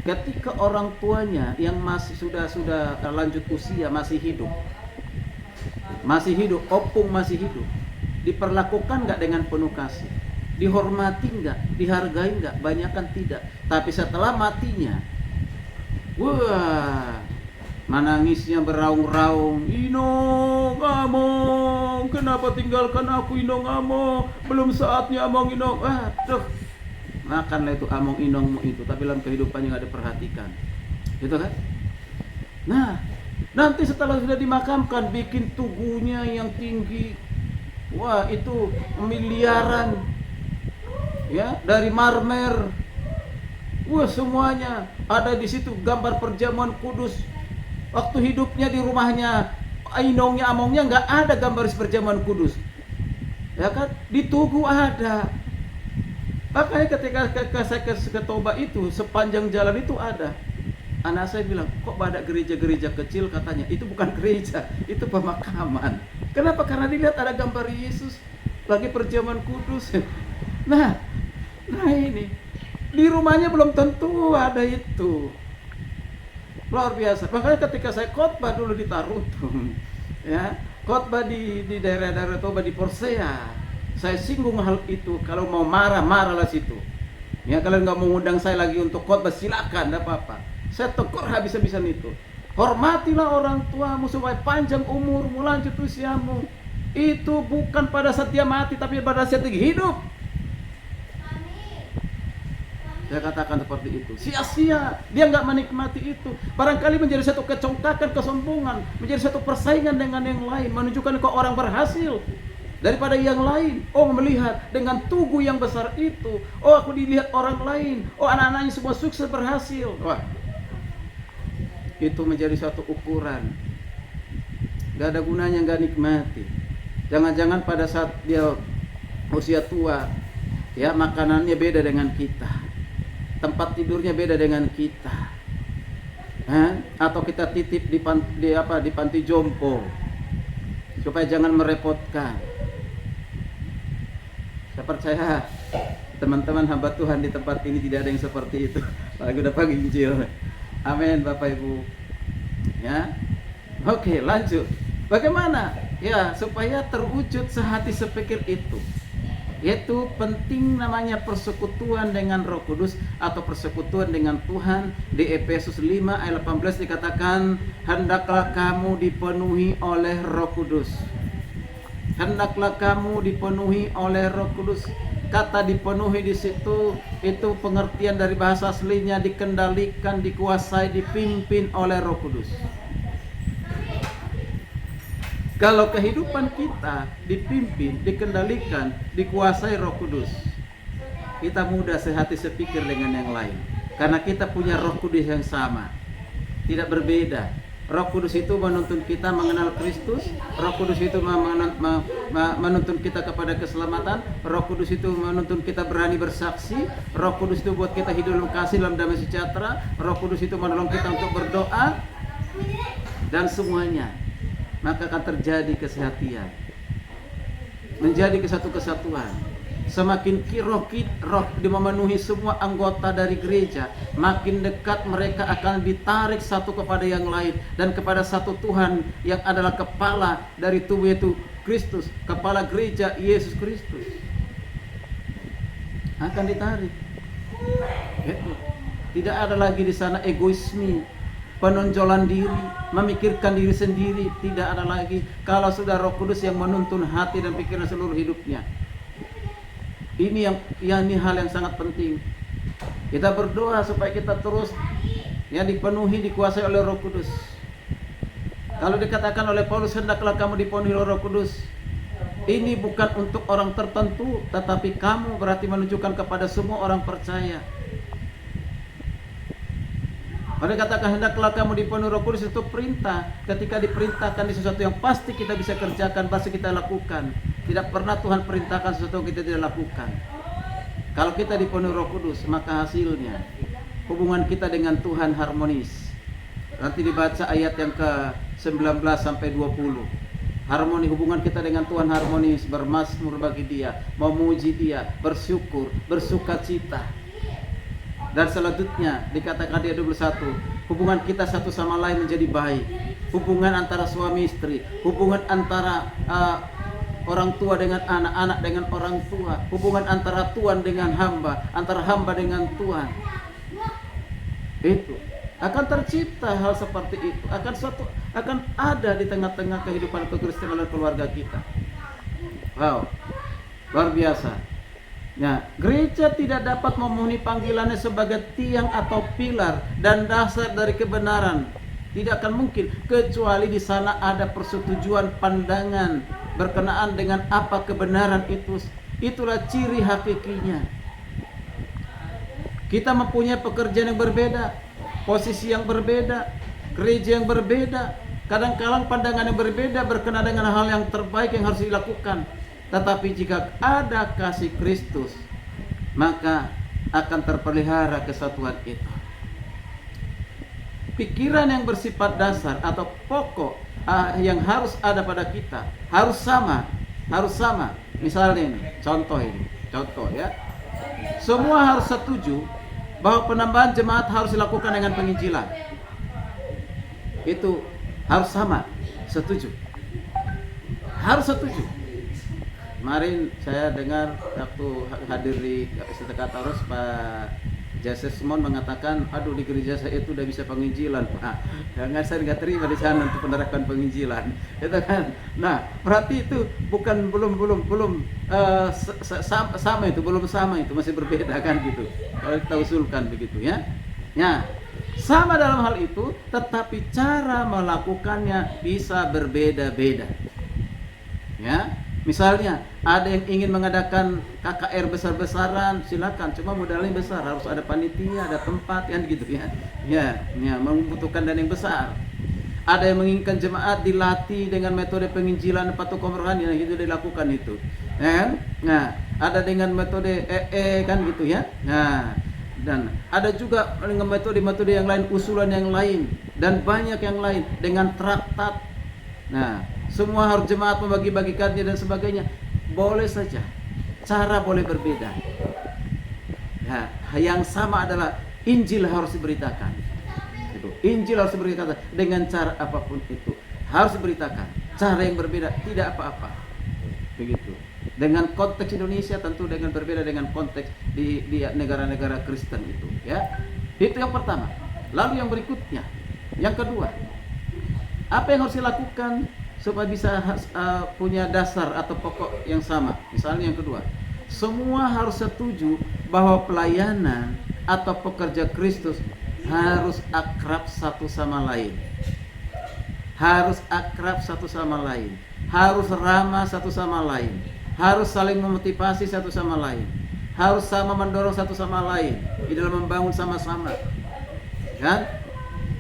ketika orang tuanya yang masih sudah lanjut usia masih hidup, opung masih hidup, diperlakukan nggak dengan penuh kasih, dihormati nggak, dihargai nggak, banyakan tidak. Tapi setelah matinya, wah, menangisnya beraung-raung, Inong, Among, kenapa tinggalkan aku, Inong, Among, belum saatnya Among, Inong. Aduh, makanlah itu Among Inongmu itu, tapi dalam kehidupannya nggak diperhatikan, gitu kan? Nah, nanti setelah sudah dimakamkan, bikin tubuhnya yang tinggi, wah, itu miliaran, ya, dari marmer, wah, semuanya ada di situ, gambar perjamuan kudus. Waktu hidupnya di rumahnya Inongnya, Amongnya nggak ada gambar perjamuan kudus, ya kan? Di tugu ada. Makanya ketika saya ke Toba itu, sepanjang jalan itu ada. Anak saya bilang, kok ada gereja-gereja kecil? Katanya, itu bukan gereja, itu pemakaman. Kenapa? Karena dilihat ada gambar Yesus lagi perjamuan kudus. Nah ini di rumahnya belum tentu ada itu. Luar biasa. Makanya ketika saya khotbah dulu di Tarutung, ya, khotbah di daerah-daerah Toba, di Porsea, saya singgung hal itu. Kalau mau marahlah situ. Ya, kalau nggak mau undang saya lagi untuk khotbah, silakan, tidak apa-apa. Saya tegur habis-habisan itu. Hormatilah orang tuamu supaya panjang umurmu, lanjut usiamu. Itu bukan pada saat dia mati, tapi pada saat dia hidup. Saya katakan seperti itu. Sia-sia dia nggak menikmati itu. Barangkali menjadi satu kecongkakan, kesombongan, menjadi satu persaingan dengan yang lain, menunjukkan kok orang berhasil daripada yang lain. Oh, melihat dengan tugu yang besar itu, oh, aku dilihat orang lain, oh, anak-anaknya semua sukses berhasil. Wah, itu menjadi satu ukuran. Gak ada gunanya, gak nikmati. Jangan-jangan pada saat dia usia tua, ya, makanannya beda dengan kita, tempat tidurnya beda dengan kita, atau kita titip di panti jompo supaya jangan merepotkan. Saya percaya teman-teman hamba Tuhan di tempat ini tidak ada yang seperti itu. Lagi udah penginjil. Amin, Bapak Ibu. Ya. Oke, lanjut. Bagaimana? Ya, supaya terwujud sehati sepikir itu. Yaitu penting namanya persekutuan dengan Roh Kudus atau persekutuan dengan Tuhan. Di Efesus 5 ayat 18 dikatakan, hendaklah kamu dipenuhi oleh Roh Kudus. Hendaklah kamu dipenuhi oleh Roh Kudus. Kata dipenuhi di situ itu pengertian dari bahasa aslinya dikendalikan, dikuasai, dipimpin oleh Roh Kudus. Kalau kehidupan kita dipimpin, dikendalikan, dikuasai Roh Kudus, kita mudah sehati sepikir dengan yang lain. Karena kita punya Roh Kudus yang sama, tidak berbeda. Roh Kudus itu menuntun kita mengenal Kristus. Roh Kudus itu menuntun kita kepada keselamatan. Roh Kudus itu menuntun kita berani bersaksi. Roh Kudus itu buat kita hidup dalam kasih, dalam damai sejahtera. Roh Kudus itu menolong kita untuk berdoa. Dan semuanya, maka akan terjadi kesehatian, menjadi kesatu kesatuan. semakin roh memenuhi semua anggota dari gereja, makin dekat mereka akan ditarik satu kepada yang lain dan kepada satu Tuhan yang adalah kepala dari tubuh itu Kristus, kepala gereja Yesus Kristus. Akan ditarik. Gitu. Tidak ada lagi di sana egoisme, penonjolan diri, memikirkan diri sendiri. Tidak ada lagi. Kalau sudah Roh Kudus yang menuntun hati dan pikiran seluruh hidupnya. Ini ini hal yang sangat penting. Kita berdoa supaya kita terus dipenuhi, dikuasai oleh Roh Kudus. Kalau dikatakan oleh Paulus, hendaklah kamu dipenuhi oleh Roh Kudus. Ini bukan untuk orang tertentu, tetapi kamu berarti menunjukkan kepada semua orang percaya. Pada katakan hendaklah kamu dipenuhi Roh Kudus, itu perintah. Ketika diperintahkan di sesuatu yang pasti kita bisa kerjakan, pasti kita lakukan. Tidak pernah Tuhan perintahkan sesuatu yang kita tidak lakukan. Kalau kita dipenuhi Roh Kudus, maka hasilnya hubungan kita dengan Tuhan harmonis. Nanti dibaca ayat yang ke-19 sampai 20. Harmoni, hubungan kita dengan Tuhan harmonis, bermazmur bagi Dia, memuji Dia, bersyukur, bersuka cita. Dan selanjutnya dikatakan di ayat 21, hubungan kita satu sama lain menjadi baik. Hubungan antara suami istri, hubungan antara orang tua dengan anak, anak dengan orang tua, hubungan antara Tuhan dengan hamba, antara hamba dengan Tuhan. Itu akan tercipta hal seperti itu, akan ada di tengah-tengah kehidupan kekristenan dan keluarga kita. Wow, luar biasa. Nah, gereja tidak dapat memenuhi panggilannya sebagai tiang atau pilar dan dasar dari kebenaran. Tidak akan mungkin kecuali di sana ada persetujuan pandangan berkenaan dengan apa kebenaran itu. Itulah ciri hakikinya. Kita mempunyai pekerjaan yang berbeda, posisi yang berbeda, gereja yang berbeda, kadang-kadang pandangan yang berbeda berkenaan dengan hal yang terbaik yang harus dilakukan. Tetapi jika ada kasih Kristus, maka akan terpelihara kesatuan itu. Pikiran yang bersifat dasar atau pokok yang harus ada pada kita harus sama. Misalnya ini, contoh ya. Semua harus setuju bahwa penambahan jemaat harus dilakukan dengan penginjilan. Itu harus sama, setuju. Harus setuju. Kemarin saya dengar waktu hadir di Setekat Taurus, Pak Jasesmon mengatakan, aduh di gereja saya itu udah bisa penginjilan, Pak. Jangan, saya nggak terima di sana untuk penerapan penginjilan, itu kan. Nah, berarti itu belum sama itu, masih berbeda kan gitu. Kalau kita usulkan begitu ya. Nah, sama dalam hal itu, tetapi cara melakukannya bisa berbeda-beda. Ya. Misalnya ada yang ingin mengadakan KKR besar-besaran, silakan. Cuma modalnya besar, harus ada panitia, ada tempat, kan gitu ya. Ya, membutuhkan dana yang besar. Ada yang menginginkan jemaat dilatih dengan metode penginjilan patukom rohani, itu dilakukan itu. Nah, ada dengan metode kan gitu ya. Nah, dan ada juga dengan metode-metode yang lain, usulan yang lain, dan banyak yang lain dengan traktat. Nah, semua harus jemaat membagi-bagikannya dan sebagainya. Boleh saja, cara boleh berbeda. Nah, yang sama adalah Injil harus diberitakan. Itu. Injil harus diberitakan dengan cara apapun itu. Harus diberitakan. Cara yang berbeda tidak apa-apa. Begitu. Dengan konteks Indonesia tentu dengan berbeda dengan konteks di negara-negara Kristen itu, ya. Itu yang pertama. Lalu yang berikutnya, yang kedua, apa yang harus dilakukan supaya bisa punya dasar atau pokok yang sama? Misalnya yang kedua, semua harus setuju bahwa pelayanan atau pekerja Kristus harus akrab satu sama lain. Harus akrab satu sama lain. Harus ramah satu sama lain. Harus saling memotivasi satu sama lain. Harus sama mendorong satu sama lain di dalam membangun sama-sama. Kan?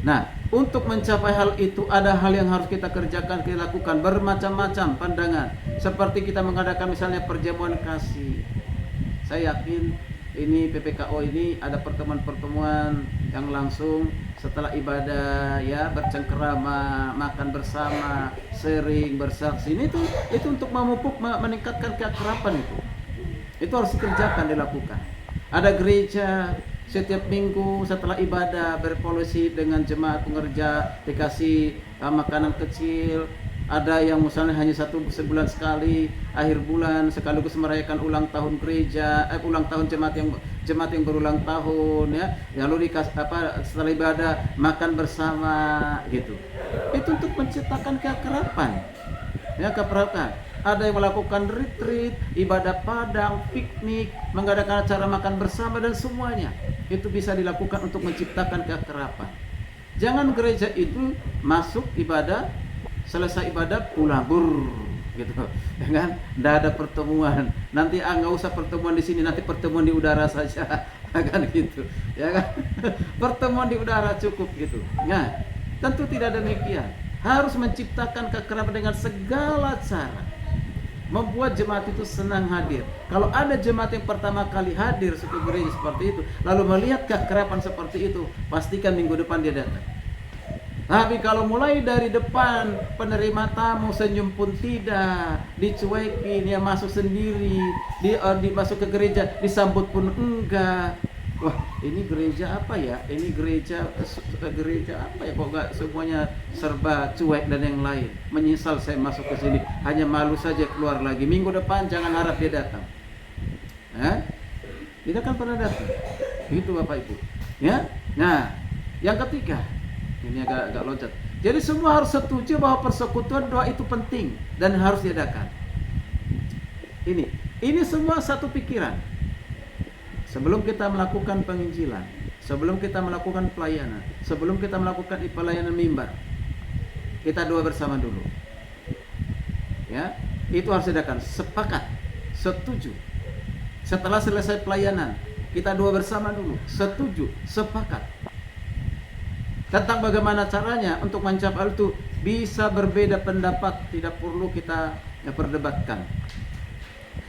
Nah, untuk mencapai hal itu ada hal yang harus kita kerjakan, kita lakukan, bermacam-macam pandangan. Seperti kita mengadakan misalnya perjamuan kasih. Saya yakin ini PPKO ini ada pertemuan-pertemuan yang langsung setelah ibadah, ya, bercengkerama, makan bersama, sharing, bersaksi. Itu untuk memupuk, meningkatkan keakraban itu. Itu harus dikerjakan, dilakukan. Ada gereja setiap minggu setelah ibadah berpolisi dengan jemaat pengerja, dikasih makanan kecil. Ada yang misalnya hanya sebulan sekali, akhir bulan sekaligus merayakan ulang tahun gereja, ulang tahun jemaat yang berulang tahun, ya. Lalu setelah ibadah makan bersama gitu. Itu untuk menciptakan keakraban. Ya, keakraban. Ada yang melakukan retreat, ibadah padang, piknik, mengadakan acara makan bersama dan semuanya. Itu bisa dilakukan untuk menciptakan keakraban. Jangan gereja itu masuk ibadah, selesai ibadah pulang gitu, ya kan? Nggak ada pertemuan. Nanti nggak usah pertemuan di sini, nanti pertemuan di udara saja, kan gitu, ya kan? Pertemuan di udara cukup gitu. Nah, tentu tidak demikian. Harus menciptakan keakraban dengan segala cara. Membuat jemaat itu senang hadir. Kalau ada jemaat yang pertama kali hadir suatu gereja seperti itu, lalu melihat keakraban seperti itu, pastikan minggu depan dia datang. Tapi kalau mulai dari depan penerima tamu senyum pun tidak, dicuekin, dia masuk sendiri, masuk ke gereja disambut pun enggak. Wah, ini gereja apa ya? Ini gereja apa ya? Kok nggak semuanya serba cuek dan yang lain? Menyesal saya masuk ke sini, hanya malu saja keluar lagi. Minggu depan jangan harap dia datang. Tidak akan pernah datang. Itu Bapak Ibu. Ya. Nah, yang ketiga, ini agak loncat. Jadi semua harus setuju bahwa persekutuan doa itu penting dan harus diadakan. Ini semua satu pikiran. Sebelum kita melakukan penginjilan, sebelum kita melakukan pelayanan, sebelum kita melakukan pelayanan mimbar, kita doa bersama dulu. Ya, itu harus diadakan. Sepakat, setuju. Setelah selesai pelayanan, kita doa bersama dulu. Setuju, sepakat. Tentang bagaimana caranya untuk mencapai itu bisa berbeda pendapat, tidak perlu kita perdebatkan.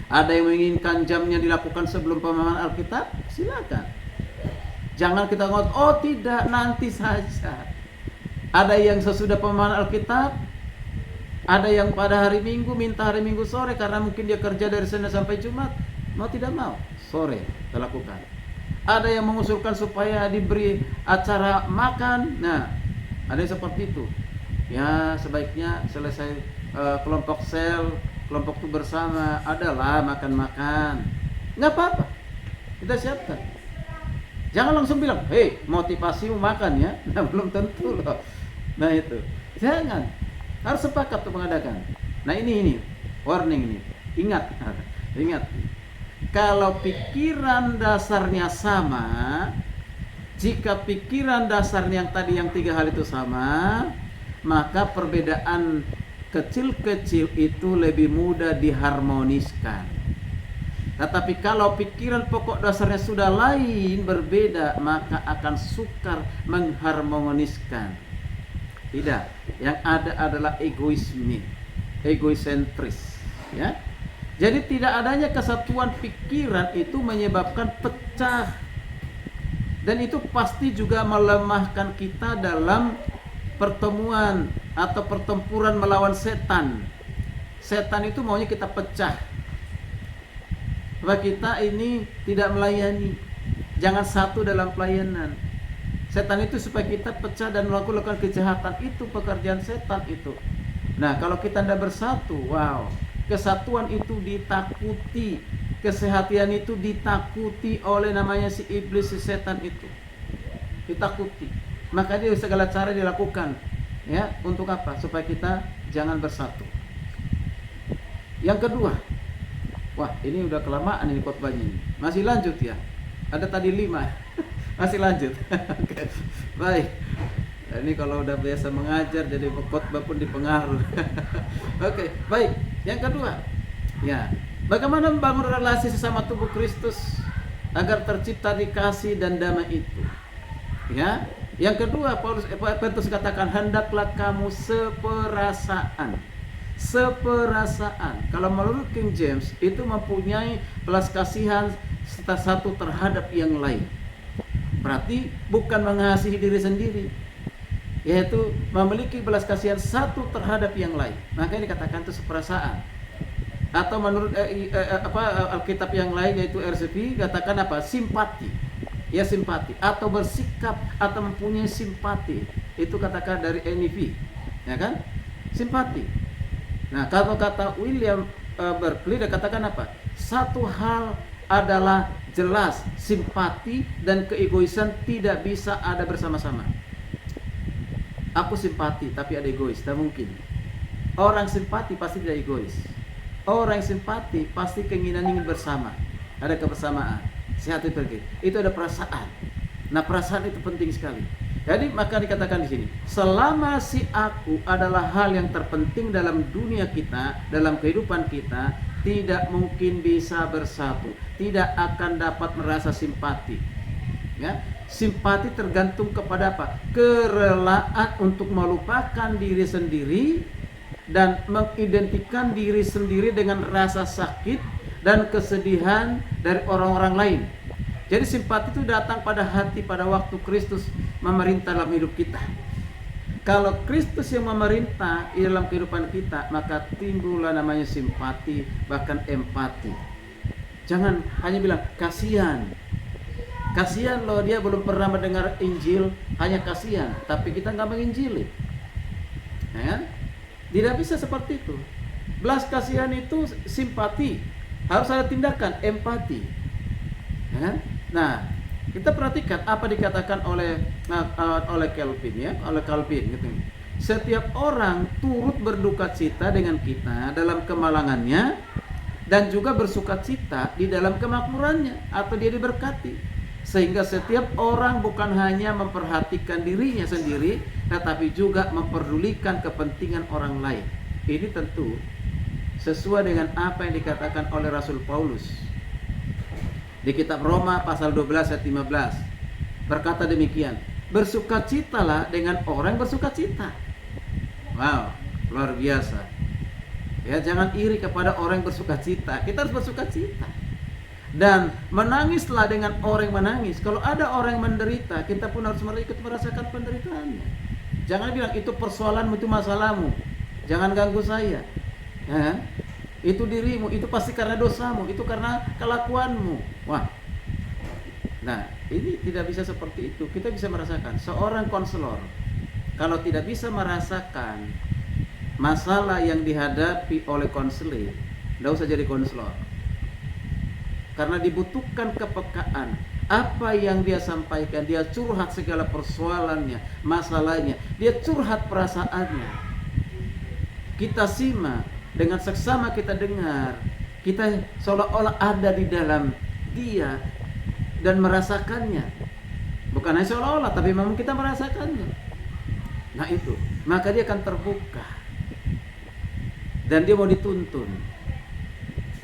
Ada yang menginginkan jamnya dilakukan sebelum pemahaman Alkitab, silakan. Jangan kita ngomong, oh tidak, nanti saja. Ada yang sesudah pemahaman Alkitab, ada yang pada hari Minggu minta hari Minggu sore karena mungkin dia kerja dari Senin sampai Jumat. Mau tidak mau, sore kita lakukan. Ada yang mengusulkan supaya diberi acara makan. Nah, ada yang seperti itu. Ya, sebaiknya selesai kelompok sel, kelompok itu bersama, adalah makan-makan. Nggak apa-apa, kita siapkan. Jangan langsung bilang, hei, motivasimu makan ya. Nah, belum tentu loh. Nah itu, jangan. Harus sepakat untuk mengadakan. Nah ini warning ini. Ingat, ingat. Kalau pikiran dasarnya sama, jika pikiran dasarnya yang tadi yang 3 hal itu sama, maka perbedaan kecil-kecil itu lebih mudah diharmoniskan. Tetapi kalau pikiran pokok dasarnya sudah lain, berbeda, maka akan sukar mengharmoniskan. Tidak, yang ada adalah egoisme, egosentris, ya. Jadi tidak adanya kesatuan pikiran itu menyebabkan pecah. Dan itu pasti juga melemahkan kita dalam pertemuan atau pertempuran melawan setan. Setan itu maunya kita pecah, bahwa kita ini tidak melayani. Jangan satu dalam pelayanan. Setan itu supaya kita pecah dan melakukan kejahatan. Itu pekerjaan setan itu. Nah, kalau kita tidak bersatu, wow, kesatuan itu ditakuti, kesehatan itu ditakuti oleh namanya si iblis, si setan itu. Ditakuti. Maka dia segala cara dilakukan, ya, untuk apa? Supaya kita jangan bersatu. Yang kedua, wah ini udah kelamaan ini khotbahnya ini. Masih lanjut ya? Ada tadi 5, masih lanjut. Oke, baik. Ini kalau udah biasa mengajar jadi khotbah pun dipengaruh. Oke, baik. Yang kedua, ya, bagaimana membangun relasi sesama tubuh Kristus agar tercipta di kasih dan damai itu? Ya. Yang kedua, Petrus katakan, hendaklah kamu seperasaan. Seperasaan. Kalau menurut King James itu mempunyai belas kasihan satu terhadap yang lain. Berarti bukan mengasihi diri sendiri, yaitu memiliki belas kasihan satu terhadap yang lain. Maka ini dikatakan itu seperasaan. Atau menurut Alkitab yang lain yaitu RCP katakan apa? Simpati. Ya, simpati atau bersikap atau mempunyai simpati. Itu katakan dari NIV. Ya kan? Simpati. Nah, kalau kata William Berkeley dia katakan apa? Satu hal adalah jelas, simpati dan keegoisan tidak bisa ada bersama-sama. Aku simpati tapi ada egois, tak mungkin. Orang simpati pasti tidak egois. Orang yang simpati pasti keinginan ingin bersama, ada kebersamaan, sehat itu pergi. Itu ada perasaan. Nah, perasaan itu penting sekali. Jadi maka dikatakan di sini, selama si aku adalah hal yang terpenting dalam dunia kita, dalam kehidupan kita, tidak mungkin bisa bersatu, tidak akan dapat merasa simpati. Ya, simpati tergantung kepada apa? Kerelaan untuk melupakan diri sendiri dan mengidentikan diri sendiri dengan rasa sakit dan kesedihan dari orang-orang lain. Jadi simpati itu datang pada hati pada waktu Kristus memerintah dalam hidup kita. Kalau Kristus yang memerintah di dalam kehidupan kita, maka timbullah namanya simpati, bahkan empati. Jangan hanya bilang kasihan. Kasihan loh, dia belum pernah mendengar Injil, hanya kasihan, tapi kita nggak menginjili. Ya kan? Tidak bisa seperti itu. Belas kasihan itu simpati, harus ada tindakan empati. Ya kan? Nah, kita perhatikan apa dikatakan oleh Calvin, ya, oleh Calvin gitu. Setiap orang turut berduka cita dengan kita dalam kemalangannya dan juga bersuka cita di dalam kemakmurannya atau dia diberkati. Sehingga setiap orang bukan hanya memperhatikan dirinya sendiri, tetapi juga memperdulikan kepentingan orang lain. Ini tentu sesuai dengan apa yang dikatakan oleh Rasul Paulus di kitab Roma pasal 12 ayat 15. Berkata demikian, bersukacitalah dengan orang yang bersukacita. Wow, luar biasa. Ya, jangan iri kepada orang yang bersukacita. Kita harus bersukacita. Dan menangislah dengan orang yang menangis. Kalau ada orang yang menderita, kita pun harus ikut merasakan penderitaannya. Jangan bilang itu persoalanmu, itu masalahmu, jangan ganggu saya. Ya, itu dirimu, itu pasti karena dosamu, itu karena kelakuanmu. Wah, nah ini tidak bisa seperti itu. Kita bisa merasakan. Seorang konselor kalau tidak bisa merasakan masalah yang dihadapi oleh konseling, tidak usah jadi konselor. Karena dibutuhkan kepekaan. Apa yang dia sampaikan, dia curhat segala persoalannya, masalahnya, dia curhat perasaannya. Kita simak, dengan seksama kita dengar, kita seolah-olah ada di dalam dia dan merasakannya. Bukan hanya seolah-olah, tapi memang kita merasakannya. Nah itu, maka dia akan terbuka dan dia mau dituntun.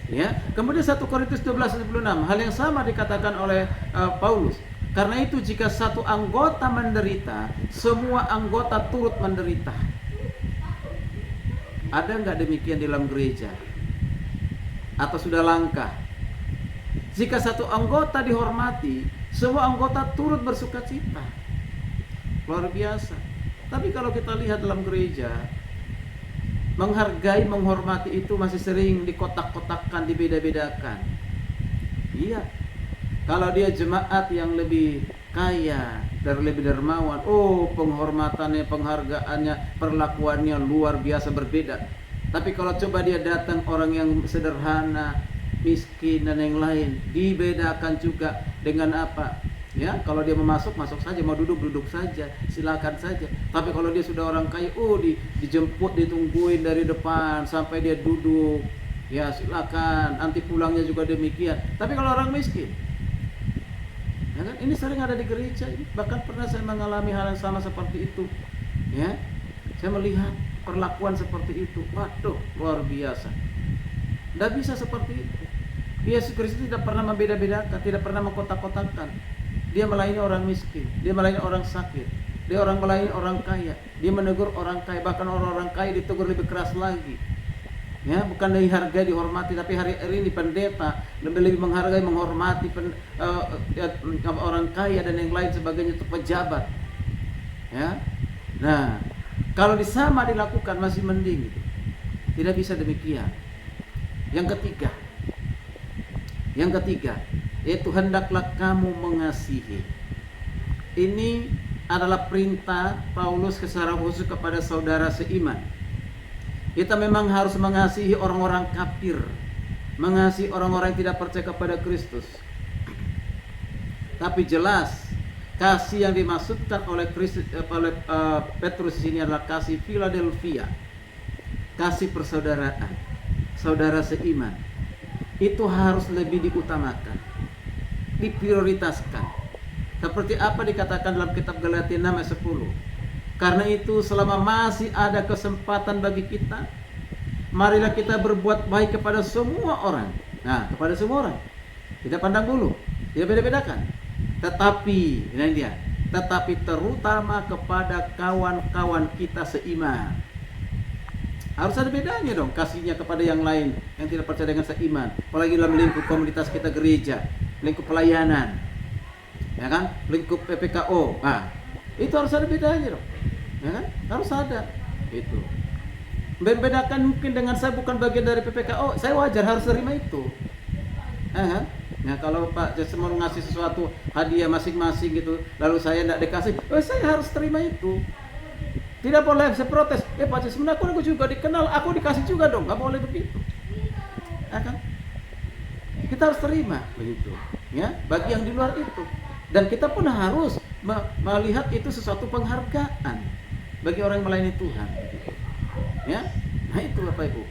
Ya, kemudian 1 Korintus 12:26, hal yang sama dikatakan oleh Paulus. Karena itu jika satu anggota menderita, semua anggota turut menderita. Ada nggak demikian di dalam gereja? Atau sudah langka? Jika satu anggota dihormati, semua anggota turut bersukacita. Luar biasa. Tapi kalau kita lihat dalam gereja, menghargai, menghormati itu masih sering dikotak-kotakkan, dibeda-bedakan. Iya. Kalau dia jemaat yang lebih kaya dan lebih dermawan, oh penghormatannya, penghargaannya, perlakuannya luar biasa berbeda. Tapi kalau coba dia datang orang yang sederhana, miskin dan yang lain, dibedakan juga dengan apa? Ya, kalau dia mau masuk, masuk saja, mau duduk, duduk saja, silakan saja. Tapi kalau dia sudah orang kaya, dijemput, ditungguin dari depan sampai dia duduk. Ya, silakan, nanti pulangnya juga demikian. Tapi kalau orang miskin, ya kan, ini sering ada di gereja. Bahkan pernah saya mengalami hal yang sama seperti itu. Ya, saya melihat perlakuan seperti itu. Waduh, luar biasa. Tidak bisa seperti itu. Yesus Kristus tidak pernah membeda-bedakan, tidak pernah mengkotak-kotakan. Dia melayani orang miskin, dia melayani orang sakit, dia melayani orang kaya, dia menegur orang kaya, bahkan orang-orang kaya ditegur lebih keras lagi. Ya, bukan dihargai, dihormati, tapi hari ini pendeta lebih menghargai, menghormati orang kaya dan yang lain sebagainya, itu pejabat. Ya, nah kalau disama dilakukan masih mending, tidak bisa demikian. Yang ketiga, yaitu hendaklah kamu mengasihi. Ini adalah perintah Paulus secara khusus kepada saudara seiman. Kita memang harus mengasihi orang-orang kafir, mengasihi orang-orang yang tidak percaya kepada Kristus. Tapi jelas kasih yang dimaksudkan oleh Petrus ini adalah kasih Philadelphia, kasih persaudaraan, saudara seiman. Itu harus lebih diutamakan, diprioritaskan. Seperti apa dikatakan dalam kitab Galatia 6 ayat 10. Karena itu selama masih ada kesempatan bagi kita, marilah kita berbuat baik kepada semua orang. Nah, kepada semua orang. Tidak pandang bulu, tidak beda-bedakan. Tetapi, ini dia, tetapi terutama kepada kawan-kawan kita seiman. Harus ada bedanya dong kasihnya kepada yang lain yang tidak percaya dengan seiman. Apalagi dalam lingkup komunitas kita gereja, lingkup pelayanan, ya kan, lingkup PPKO. Nah, itu harus ada bedanya dong, ya kan, harus ada. Itu membedakan mungkin dengan saya bukan bagian dari PPKO, saya wajar harus terima itu, ya kan. Nah, kalau Pak Jason mau ngasih sesuatu hadiah masing-masing gitu, lalu saya tidak dikasih, saya harus terima itu. Tidak boleh saya protes. Pak Jason, aku juga dikenal, aku dikasih juga dong. Gak boleh begitu, ya kan? Kita harus terima begitu, ya. Bagi yang di luar itu, dan kita pun harus melihat itu sesuatu penghargaan bagi orang yang melayani Tuhan, ya. Nah, itu Bapak Ibu.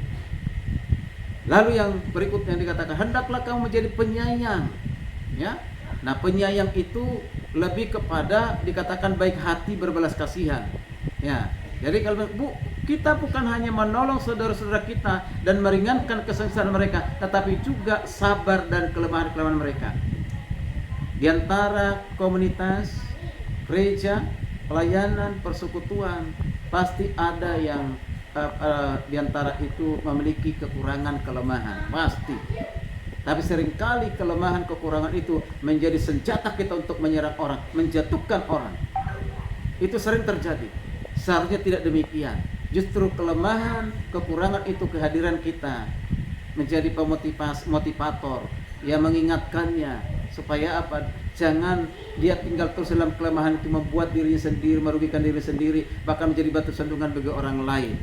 Lalu yang berikutnya dikatakan, hendaklah kamu menjadi penyayang, ya. Nah, penyayang itu lebih kepada dikatakan baik hati, berbelas kasihan, ya. Jadi kalau kita bukan hanya menolong saudara-saudara kita dan meringankan kesengsaraan mereka, tetapi juga sabar dan kelemahan-kelemahan mereka. Di antara komunitas, gereja, pelayanan, persekutuan, pasti ada yang di antara itu memiliki kekurangan, kelemahan, pasti. Tapi seringkali kelemahan, kekurangan itu menjadi senjata kita untuk menyerang orang, menjatuhkan orang. Itu sering terjadi. Seharusnya tidak demikian. Justru kelemahan, kekurangan itu kehadiran kita menjadi motivator yang mengingatkannya supaya apa? Jangan dia tinggal terus dalam kelemahan itu, membuat dirinya sendiri, merugikan diri sendiri, bahkan menjadi batu sandungan bagi orang lain.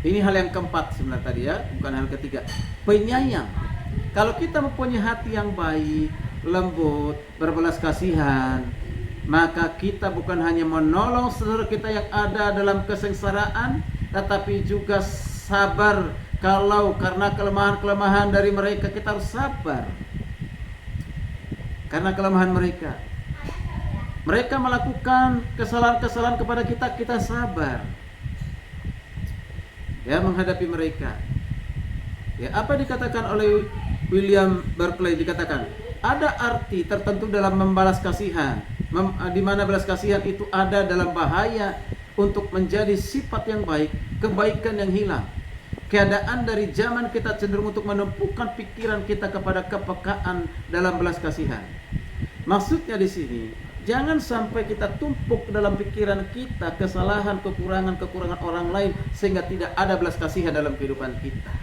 Ini hal yang keempat sebenarnya tadi, ya, bukan hal ketiga. Penyayang. Kalau kita mempunyai hati yang baik, lembut, berbelas kasihan, maka kita bukan hanya menolong saudara kita yang ada dalam kesengsaraan, tetapi juga sabar kalau karena kelemahan-kelemahan dari mereka. Kita harus sabar karena kelemahan mereka. Mereka melakukan kesalahan-kesalahan kepada kita, kita sabar, ya, menghadapi mereka. Ya, apa dikatakan oleh William Barclay, dikatakan ada arti tertentu dalam membalas kasihan, di mana belas kasihan itu ada dalam bahaya untuk menjadi sifat yang baik, kebaikan yang hilang. Keadaan dari zaman kita cenderung untuk menumpukan pikiran kita kepada kepekaan dalam belas kasihan. Maksudnya di sini, jangan sampai kita tumpuk dalam pikiran kita kesalahan, kekurangan orang lain sehingga tidak ada belas kasihan dalam kehidupan kita.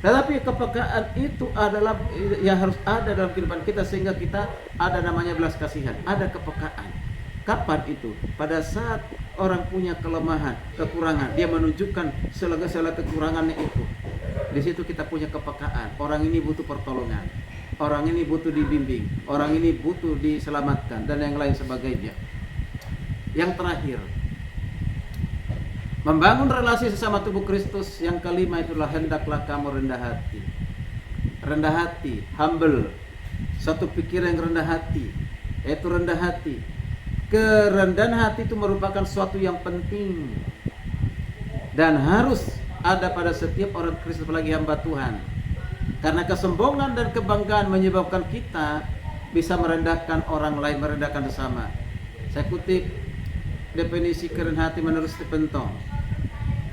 Tetapi kepekaan itu adalah yang harus ada dalam kehidupan kita sehingga kita ada namanya belas kasihan, ada kepekaan. Kapan itu? Pada saat orang punya kelemahan, kekurangan, dia menunjukkan segala kekurangannya itu. Di situ kita punya kepekaan. Orang ini butuh pertolongan, orang ini butuh dibimbing, orang ini butuh diselamatkan, dan yang lain sebagainya. Yang terakhir, membangun relasi sesama tubuh Kristus. Yang kelima itulah hendaklah kamu rendah hati. Rendah hati, humble. Satu pikiran yang rendah hati, yaitu rendah hati. Kerendahan hati itu merupakan suatu yang penting dan harus ada pada setiap orang Kristus, apalagi hamba Tuhan. Karena kesombongan dan kebanggaan menyebabkan kita bisa merendahkan orang lain, merendahkan sesama. Saya kutip definisi kerendahan hati menurut Stephen Tong.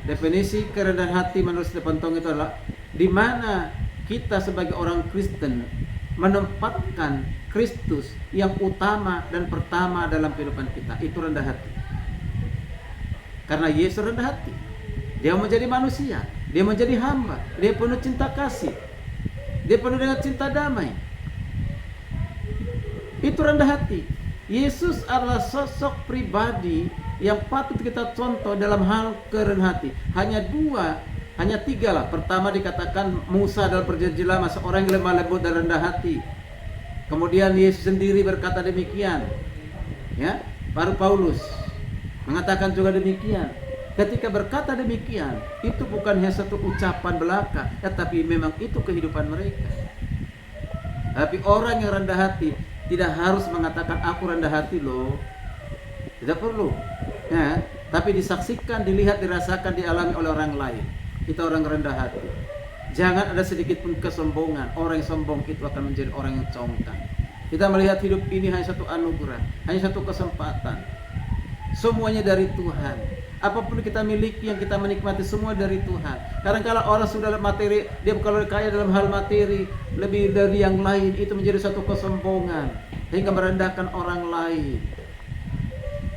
Definisi kerendahan hati menurut Stephen Tong itu adalah di mana kita sebagai orang Kristen menempatkan Kristus yang utama dan pertama dalam kehidupan kita. Itu rendah hati. Karena Yesus rendah hati. Dia menjadi manusia, Dia menjadi hamba. Dia penuh cinta kasih. Dia penuh dengan cinta damai. Itu rendah hati. Yesus adalah sosok pribadi yang patut kita contoh dalam hal kerendahan hati. Hanya tiga lah. Pertama dikatakan Musa dalam perjanjian lama, seorang yang lemah lembut dan rendah hati. Kemudian Yesus sendiri berkata demikian. Ya, baru Paulus mengatakan juga demikian. Ketika berkata demikian, itu bukan hanya satu ucapan belaka, tetapi memang itu kehidupan mereka. Tapi orang yang rendah hati tidak harus mengatakan aku rendah hati loh. Tidak perlu. Ya, tapi disaksikan, dilihat, dirasakan, dialami oleh orang lain. Itu orang rendah hati. Jangan ada sedikit pun kesombongan. Orang yang sombong itu akan menjadi orang yang congkak. Kita melihat hidup ini hanya satu anugerah, hanya satu kesempatan. Semuanya dari Tuhan. Apapun kita miliki, yang kita menikmati, semua dari Tuhan. Kadang-kala orang sudah materi, dia kalau kaya dalam hal materi lebih dari yang lain, itu menjadi satu kesombongan hingga merendahkan orang lain.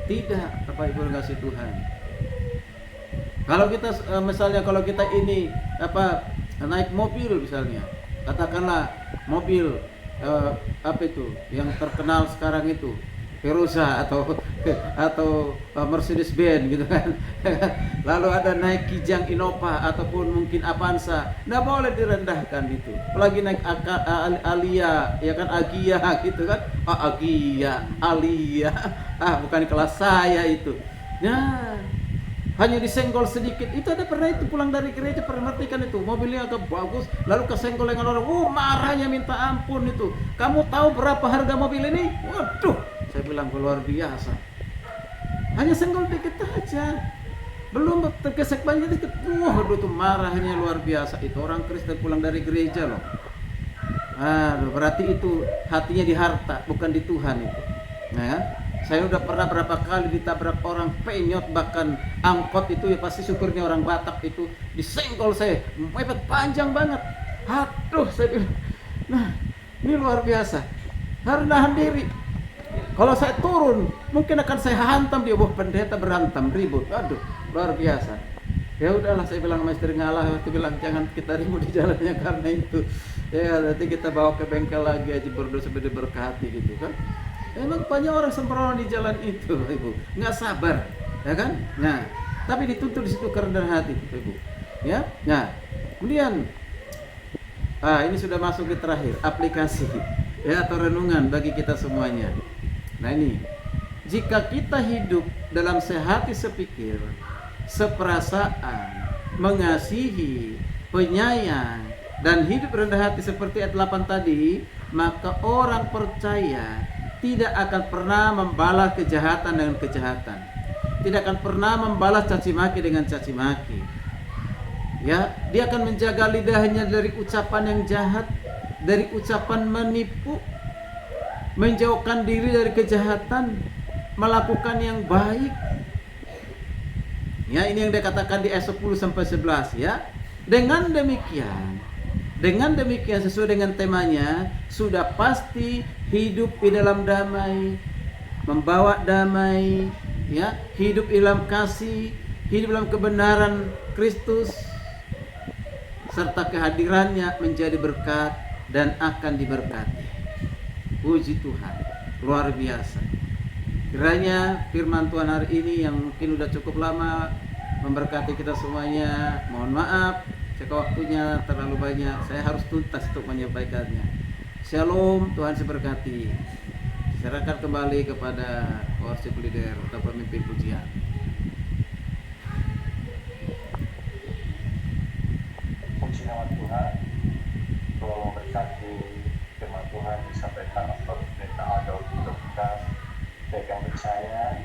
Tidak, Bapak Ibu kasih Tuhan. Kalau kita misalnya kalau kita ini naik mobil misalnya, katakanlah mobil yang terkenal sekarang itu Verosa atau Mercedes Benz gitu kan. Lalu ada naik Kijang Innova ataupun mungkin Avanza, nggak boleh direndahkan itu. Apalagi naik Alia, ya kan, Agia gitu kan. Agia, Alia, bukan kelas saya itu. Nah, hanya disenggol sedikit. Itu ada pernah itu pulang dari gereja, perhatikan itu mobilnya agak bagus, lalu kesenggol dengan orang, marahnya minta ampun itu. Kamu tahu berapa harga mobil ini? Waduh, saya bilang luar biasa. Hanya senggol dikit aja, belum tergesek banyak dikit. Waduh, itu marahnya luar biasa. Itu orang Kristen pulang dari gereja loh. Berarti itu hatinya di harta, bukan di Tuhan itu. Nah, saya udah pernah berapa kali ditabrak orang penyot, bahkan angkot itu ya pasti supirnya orang Batak itu disenggol saya, mepet panjang banget. Aduh, saya bilang, nah ini luar biasa. Harus nahan diri. Kalau saya turun, mungkin akan saya hantam dia. Pendeta berantem, ribut. Aduh, luar biasa. Ya udahlah, saya bilang sama istri ngalah, saya bilang jangan kita ribut di jalannya karena itu. Ya nanti kita bawa ke bengkel lagi aja, berdoa sampai diberkati gitu kan. Emang banyak orang sembrono di jalan itu, Ibu, nggak sabar, ya kan? Nah, tapi dituntut di situ kerendahan hati, Ibu. Ya, nah, kemudian, ini sudah masuk ke terakhir, aplikasi, ya atau renungan bagi kita semuanya. Nah ini, jika kita hidup dalam sehati sepikir, seperasaan, mengasihi, penyayang, dan hidup rendah hati seperti ayat 8 tadi, maka orang percaya tidak akan pernah membalas kejahatan dengan kejahatan. Tidak akan pernah membalas caci maki dengan caci maki. Ya, dia akan menjaga lidahnya dari ucapan yang jahat, dari ucapan menipu, menjauhkan diri dari kejahatan, melakukan yang baik. Ya, ini yang dikatakan di ayat 10 sampai 11 ya. Dengan demikian sesuai dengan temanya, sudah pasti hidup di dalam damai, membawa damai, ya, hidup di dalam kasih, hidup dalam kebenaran Kristus, serta kehadirannya menjadi berkat dan akan diberkati. Puji Tuhan, luar biasa. Kiranya firman Tuhan hari ini yang mungkin udah cukup lama memberkati kita semuanya. Mohon maaf jika waktunya terlalu banyak, saya harus tuntas untuk menyampaikannya. Shalom, Tuhan memberkati. Serahkan kembali kepada worship leader atau pemimpin pujian. Puji nama Tuhan. Tuhan memberkati firman Tuhan disampaikan oleh Pendeta Adolf untuk kita yang percaya